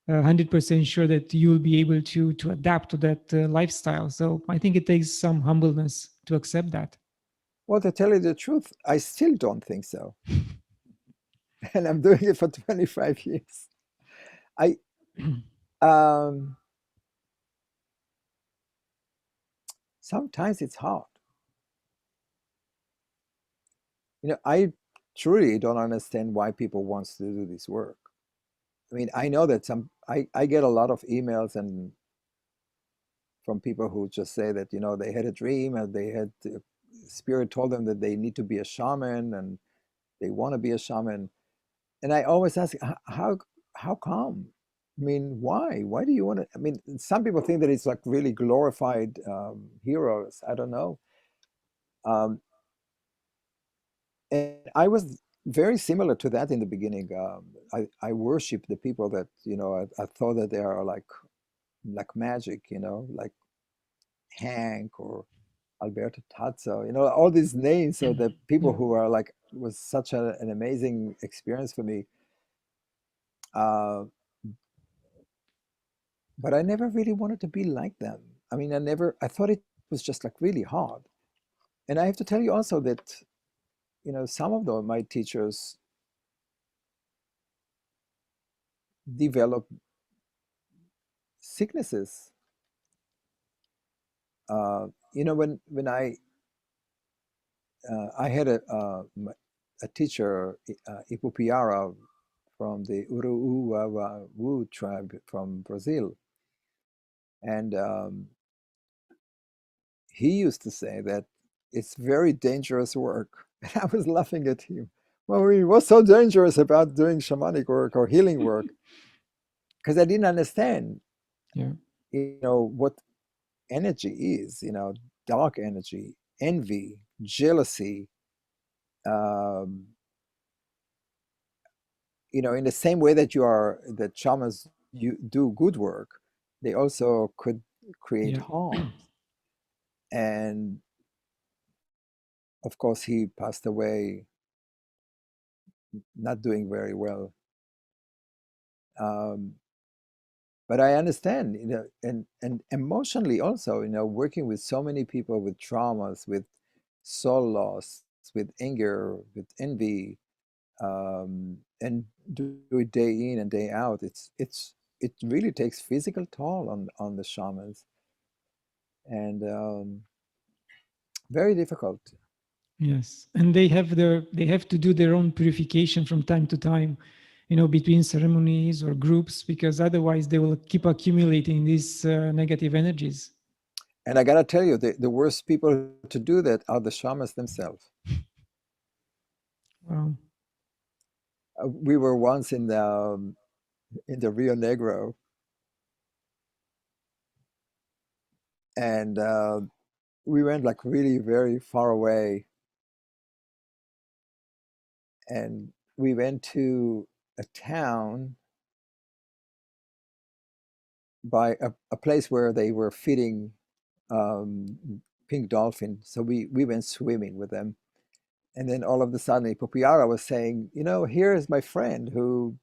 100% sure that you'll be able to adapt to that lifestyle. So I think it takes some humbleness to accept that.
well, to tell you the truth, I still don't think so. And I'm doing it for 25 years. I um, Sometimes it's hard. I truly don't understand why people wants to do this work. I mean, I know that I get a lot of emails and from people who just say that, they had a dream and they had spirit told them that they need to be a shaman and they want to be a shaman. And I always ask, how come? I mean, why? Why do you want to? I mean, some people think that it's like really glorified heroes. I don't know. Um, and I was very similar to that in the beginning. I worship the people that, I thought that they are like magic, like Hank or Alberto Tazzo, all these names. So the people
Yeah.
who are like, was such an amazing experience for me. Uh, but I never really wanted to be like them. I mean, I thought it was just like really hard. And I have to tell you also that, some of my teachers develop sicknesses. When I had a teacher, Ipupiara, from the Wu tribe from Brazil. And he used to say that it's very dangerous work. And I was laughing at him. Well, I mean, what's so dangerous about doing shamanic work or healing work? Because I didn't understand,
Yeah.
what energy is, dark energy, envy, jealousy. Um, in the same way that shamans you do good work, they also could create
Yeah.
harm. And of course, he passed away not doing very well. Um, but I understand, and emotionally also, working with so many people with traumas, with soul loss, with anger, with envy, and do it day in and day out. It really takes physical toll on the shamans, and very difficult.
Yes, and they have to do their own purification from time to time. between ceremonies or groups, because otherwise they will keep accumulating these negative energies.
And I gotta tell you, the worst people to do that are the shamans themselves.
Wow.
We were once in the Rio Negro, and we went like really very far away, and we went to a town by a place where they were feeding pink dolphin. So we went swimming with them. And then all of a sudden, Popiara was saying, here is my friend who,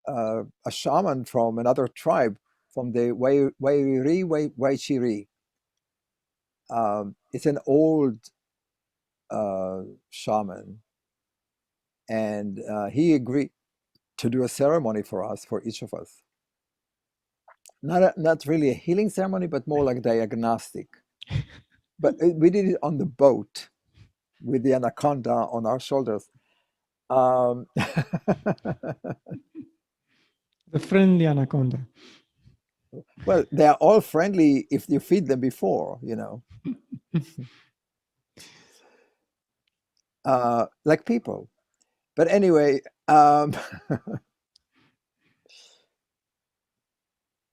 a shaman from another tribe, from the Waichiri. It's an old shaman. And he agreed to do a ceremony for us, for each of us. Not really a healing ceremony, but more like diagnostic. But we did it on the boat with the anaconda on our shoulders. Um,
The friendly anaconda.
well, they are all friendly if you feed them before, like people. But anyway,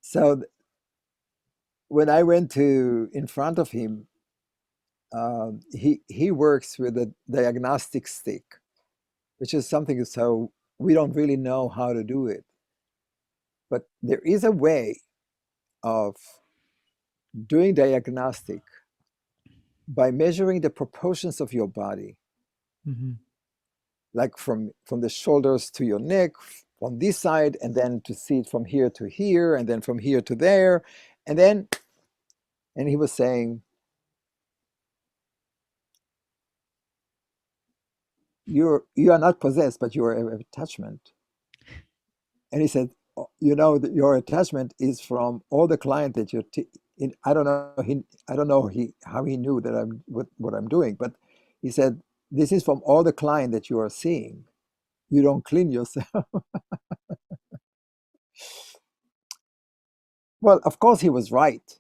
so when I went to in front of him, he works with a diagnostic stick, which is something so we don't really know how to do it. But there is a way of doing diagnostic by measuring the proportions of your body,
Mm-hmm.
like from the shoulders to your neck, on this side, and then to see it from here to here, and then from here to there, and then, and he was saying, you are not possessed, but you are an attachment. And he said, "Oh, that your attachment is from all the client that you're. I don't know. I don't know how he knew that what I'm doing, but he said this is from all the client that you are seeing. You don't clean yourself." Well, of course he was right.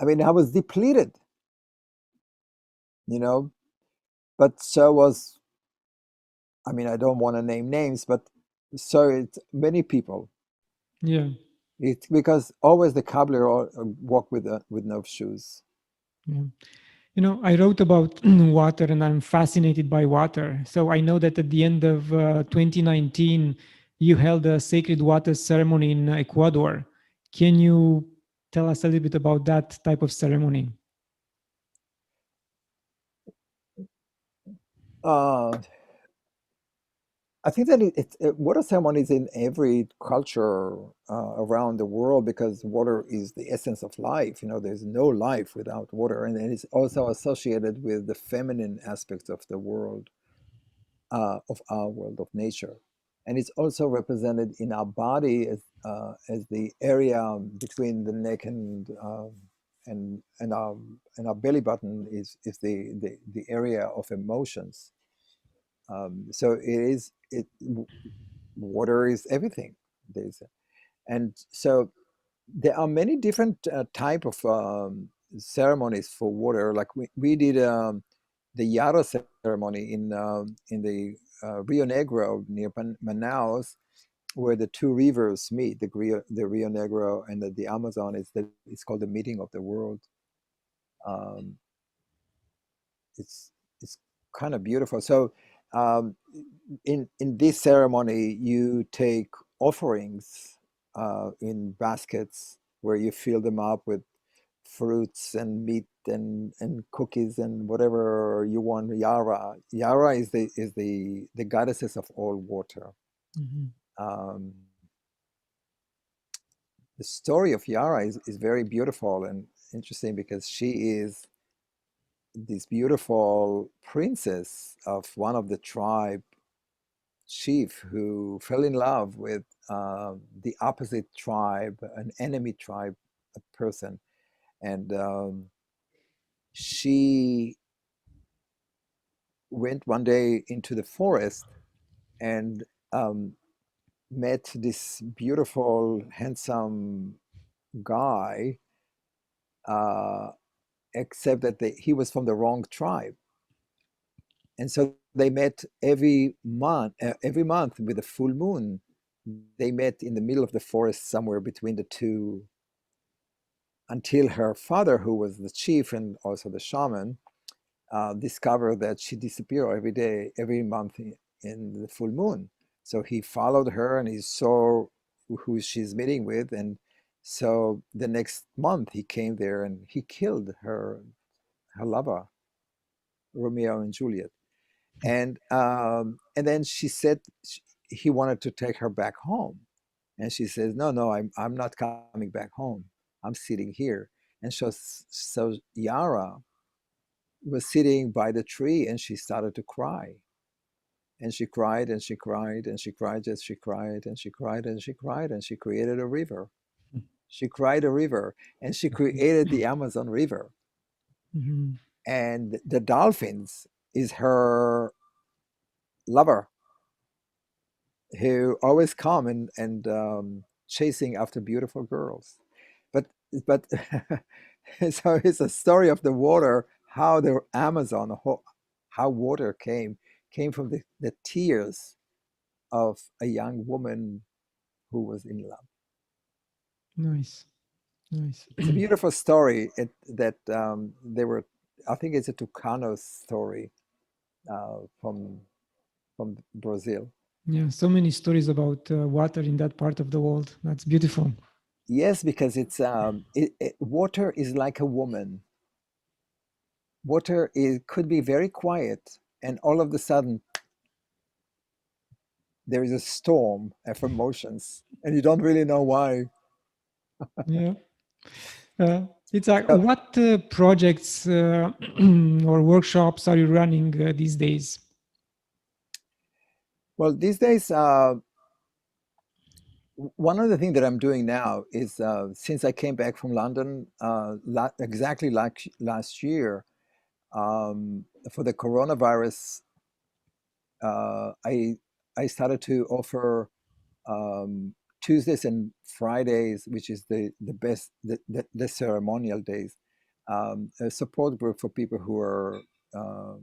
I mean, I was depleted, you know, but so was. I mean, I don't want to name names, but so it's many people.
Yeah.
It's because always the cobbler walk with no shoes.
Yeah. I wrote about water and I'm fascinated by water. So I know that at the end of 2019, you held a sacred water ceremony in Ecuador. Can you tell us a little bit about that type of ceremony?
Uh, I think that water ceremony is in every culture around the world because water is the essence of life. There's no life without water, and it's also associated with the feminine aspects of the world, of our world of nature, and it's also represented in our body as the area between the neck and our belly button is the area of emotions. So water is everything. There's and so there are many different type of ceremonies for water. Like we did the Yara ceremony in the Rio Negro near Manaus, where the two rivers meet, the Rio Negro and the Amazon. It's called the meeting of the world. Um, it's kind of beautiful. So um, in this ceremony, you take offerings in baskets where you fill them up with fruits and meat and cookies and whatever you want. Yara is the goddesses of all water.
Mhm.
Um, the story of Yara is very beautiful and interesting because she is this beautiful princess of one of the tribe chief who fell in love with the opposite tribe, an enemy tribe person, and she went one day into the forest and um, met this beautiful, handsome guy, uh, except that he was from the wrong tribe. And so they met every month with a full moon. They met in the middle of the forest somewhere between the two, until her father, who was the chief and also the shaman, discovered that she disappeared every day, every month in the full moon. So he followed her and he saw who she's meeting with. And so the next month he came there and he killed her lover, Romeo and Juliet. And then she said he wanted to take her back home. And she says, no, no, I'm not coming back home. I'm sitting here. And so Yara was sitting by the tree and she started to cry. And she cried and she cried and she cried and she cried and she cried and she cried and she created a river. She cried a river and she created the Amazon River.
Mhm.
And the dolphins is her lover, who always come and chasing after beautiful girls. But so it's a story of the water, how the Amazon, how water came from the tears of a young woman who was in love.
Nice, nice.
It's a beautiful story. That they were, I think it's a Tucano story from Brazil.
Yeah, so many stories about water in that part of the world. That's beautiful.
Yes, because water is like a woman. Water could be very quiet, and all of a sudden there is a storm of emotions, and you don't really know why.
Yeah. It's like,
So,
what projects or workshops are you running these days?
well, these days, one of the things that I'm doing now is since I came back from London exactly like last year for the coronavirus, I started to offer um, Tuesdays and Fridays, which is the best the ceremonial days, a support group for people who are um,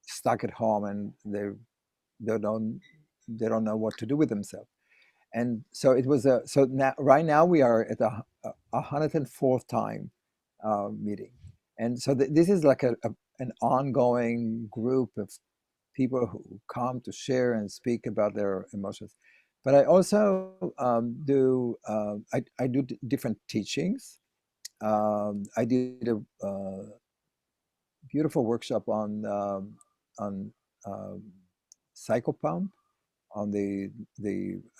stuck at home and they don't they don't know what to do with themselves. And so it was so now right now we are at a 104th time meeting, and so this is like an ongoing group of people who come to share and speak about their emotions. But I also I do different teachings. I did a beautiful workshop on um, psychopomp, on the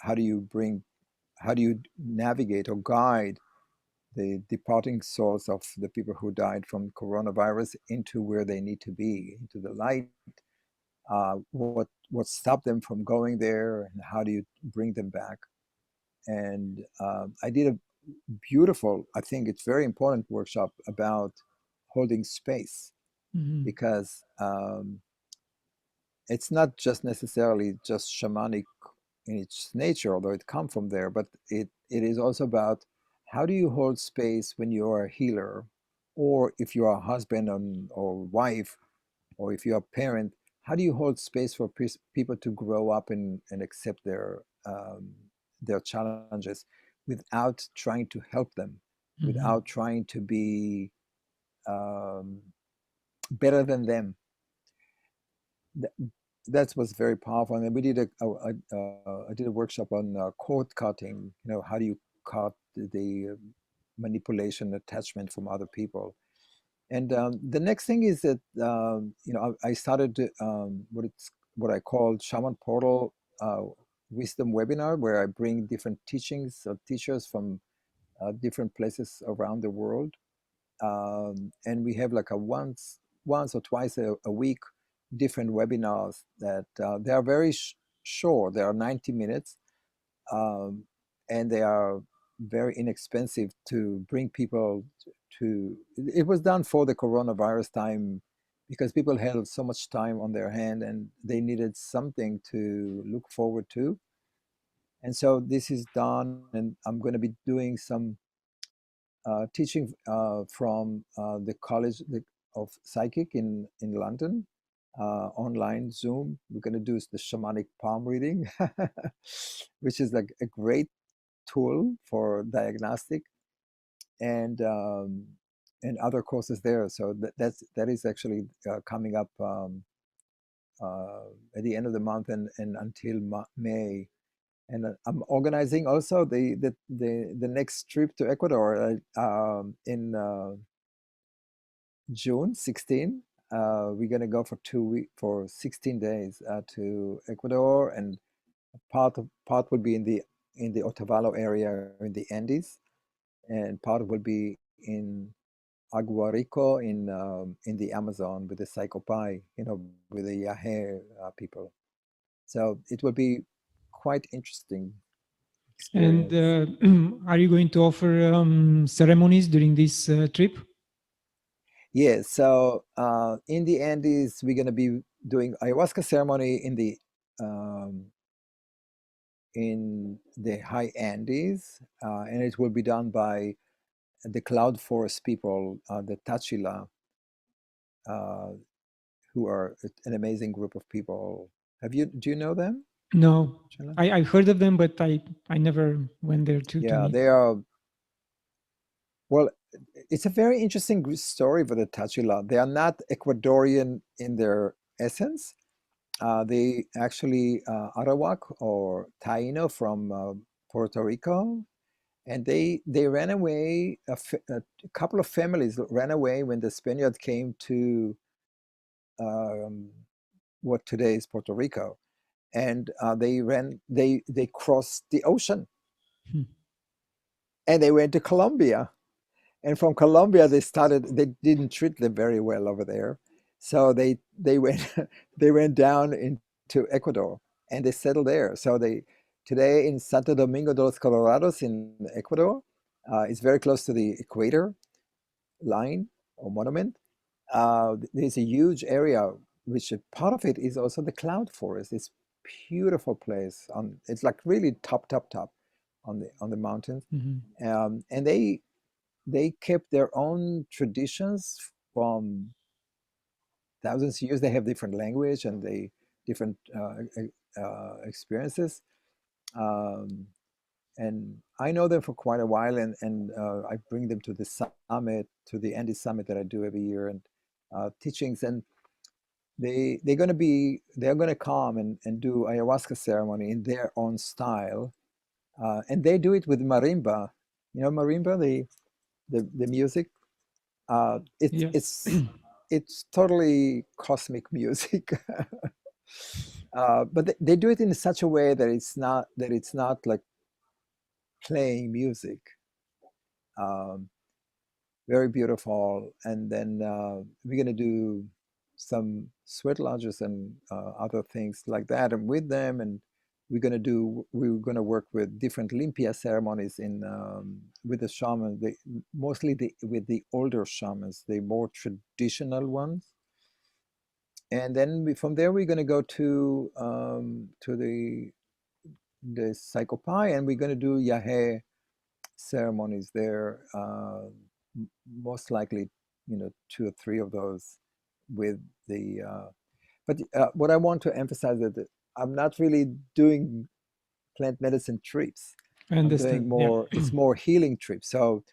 how do you navigate or guide the departing souls of the people who died from coronavirus into where they need to be, into the light. What stopped them from going there, and how do you bring them back? And I did a beautiful, I think it's very important workshop about holding space,
Mhm.
because it's not just necessarily just shamanic in its nature, although it comes from there, but it is also about how do you hold space when you are a healer, or if you are a husband or wife, or if you're a parent, how do you hold space for people to grow up and accept their challenges without trying to help them,
Mhm.
without trying to be um, better than them? Th- that was very powerful. And then we did I did a workshop on cord cutting. How do you cut the manipulation attachment from other people? And the next thing is that I started what I call Shaman Portal Wisdom Webinar, where I bring different teachings of teachers from different places around the world, and we have like a once or twice a week different webinars that they are very short. They are 90 minutes, um, and they are very inexpensive to bring people to. It was done for the coronavirus time because people had so much time on their hand and they needed something to look forward to. And so this is done, and I'm going to be doing some teaching from the of Psychic in London, online Zoom. We're going to do the shamanic palm reading, which is like a great tool for diagnostic, and um, and other courses there. So that is actually coming up at the end of the month and until May. And I'm organizing also the next trip to Ecuador in June 16. We're gonna go for 2 week for 16 days to Ecuador, and part will be in the Otavalo area in the Andes, and part will be in Aguarico in the Amazon with the Psychopai, with the Yahe people. So it will be quite interesting
And
experience.
are you going to offer ceremonies during this trip?
Yes, so in the Andes, we're going to be doing ayahuasca ceremony um, in the high Andes, and it will be done by the cloud forest people, the Tachila, uh, who are an amazing group of people. Do you know them,
No,
Shannon?
I've heard of them, but I never went there to
Yeah,
meet.
they are. Well, it's a very interesting story for the Tachila. They are not Ecuadorian in their essence. They actually Arawak or Taino from Puerto Rico, and they ran away. A couple of families ran away when the Spaniards came to um, what today is Puerto Rico, and they crossed the ocean
Hmm.
and they went to Colombia. And from Colombia, they didn't treat them very well over there, so they went they went down into Ecuador and they settled there. So they today in Santo Domingo de los Colorados in Ecuador, it's very close to the equator line or monument. There's a huge area, which a part of it is also the cloud forest. It's beautiful place. It's like really top on the mountains,
Mhm.
and they kept their own traditions from thousands of years. They have different language and they different experiences. Um, and I know them for quite a while, and I bring them to the summit, to the Andes Summit that I do every year, and teachings. And they're gonna come and do ayahuasca ceremony in their own style, and they do it with marimba. You know marimba, the music. It's
Yeah.
it's it's totally cosmic music, but they do it in such a way that it's not like playing music. Um, Very beautiful. And then we're gonna do some sweat lodges and other things like that, and with them, and we're gonna work with different limpia ceremonies in with the shaman. Mostly with the older shamans, the more traditional ones. And then from there we're going to go to the Psychopai, and we're going to do Yahe ceremonies there. Most likely, 2 or 3 of those with the. But what I want to emphasize is that I'm not really doing plant medicine trips.
I
I'm doing
understand. Yeah.
more. It's more healing trips. So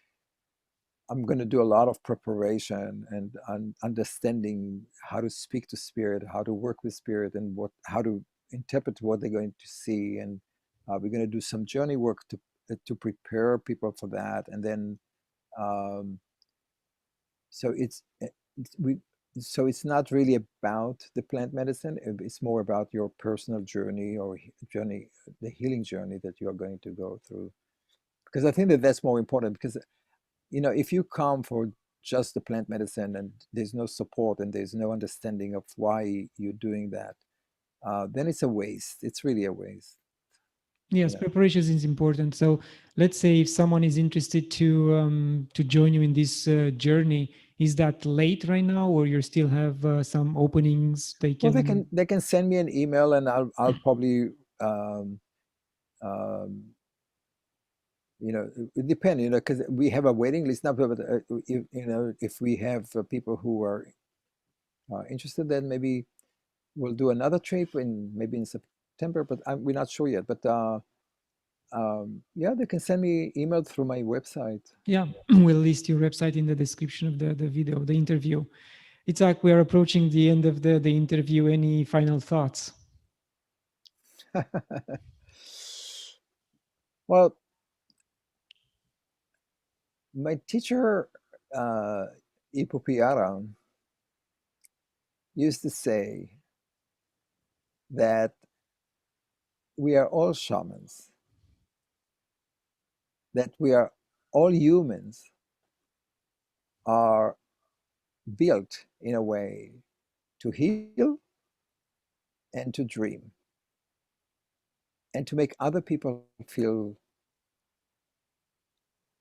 I'm going to do a lot of preparation and understanding how to speak to spirit, how to work with spirit, and how to interpret what they're going to see. And we're going to do some journey work to prepare people for that. And then um, so we so it's not really about the plant medicine. It's more about your personal journey or journey, the healing journey that you are going to go through. Because I think that that's more important. Because if you come for just the plant medicine and there's no support and there's no understanding of why you're doing that, then it's a waste. It's really a waste.
Yes,
You know.
preparation is important. So let's say if someone is interested to join you in this journey, is that late right now, or you still have some openings they
Well,
can?
they can send me an email, and I'll probably um, um, it depends, because we have a waiting list now. But if we have people who are interested, then maybe we'll do another trip maybe in September. But we're not sure yet. But yeah, they can send me email through my website.
Yeah, we'll list your website in the description of the video, the interview. It's like we are approaching the end of the interview. Any final thoughts?
Well, my teacher, uh, Ipupiara, used to say that we are all shamans, that we are all humans are built in a way to heal and to dream and to make other people feel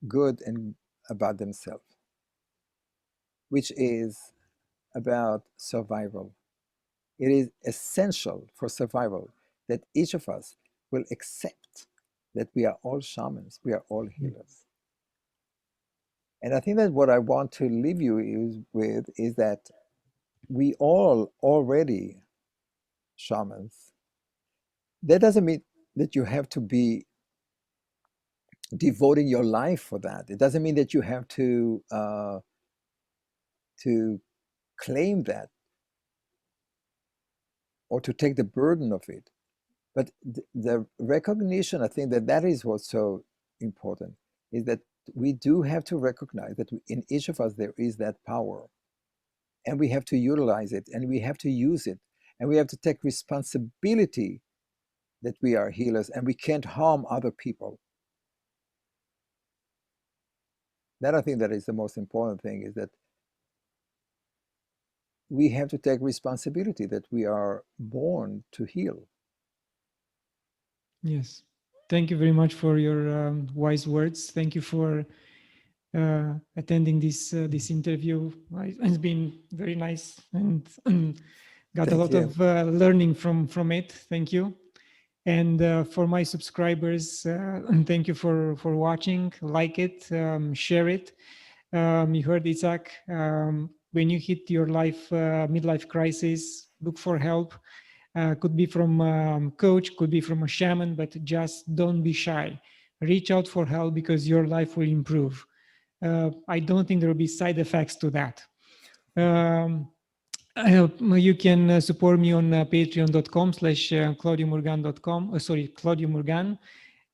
good and about themselves, which is about survival. It is essential for survival that each of us will accept that we are all shamans, we are all
Mm.
healers. And I think that what I want to leave you with is that we all already shamans. That doesn't mean that you have to be devoting your life for that. It doesn't mean that you have to claim that or to take the burden of it. But the recognition, I think that that is what's so important, is that we do have to recognize that in each of us there is that power, and we have to utilize it, and we have to use it, and we have to take responsibility that we are healers and we can't harm other people. That I think that is the most important thing, is that we have to take responsibility that we are born to heal.
Yes. Thank you very much for your wise words. Thank you for attending this interview. It's been very nice and got a
Thank
lot
you.
of learning from it. Thank you. And for my subscribers, thank you for watching. Like it, share it. You heard Itzhak. When you hit your midlife crisis, look for help. Could be from coach, could be from a shaman, but just don't be shy. Reach out for help because your life will improve. I don't think there will be side effects to that. Um, you can support me on patreon.com/claudiumurgan.com. Sorry, claudiumurgan.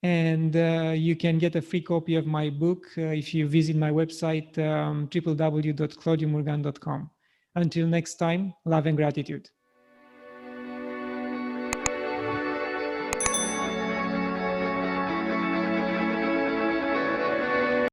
And you can get a free copy of my book if you visit my website, www.claudiumurgan.com. Until next time, love and gratitude.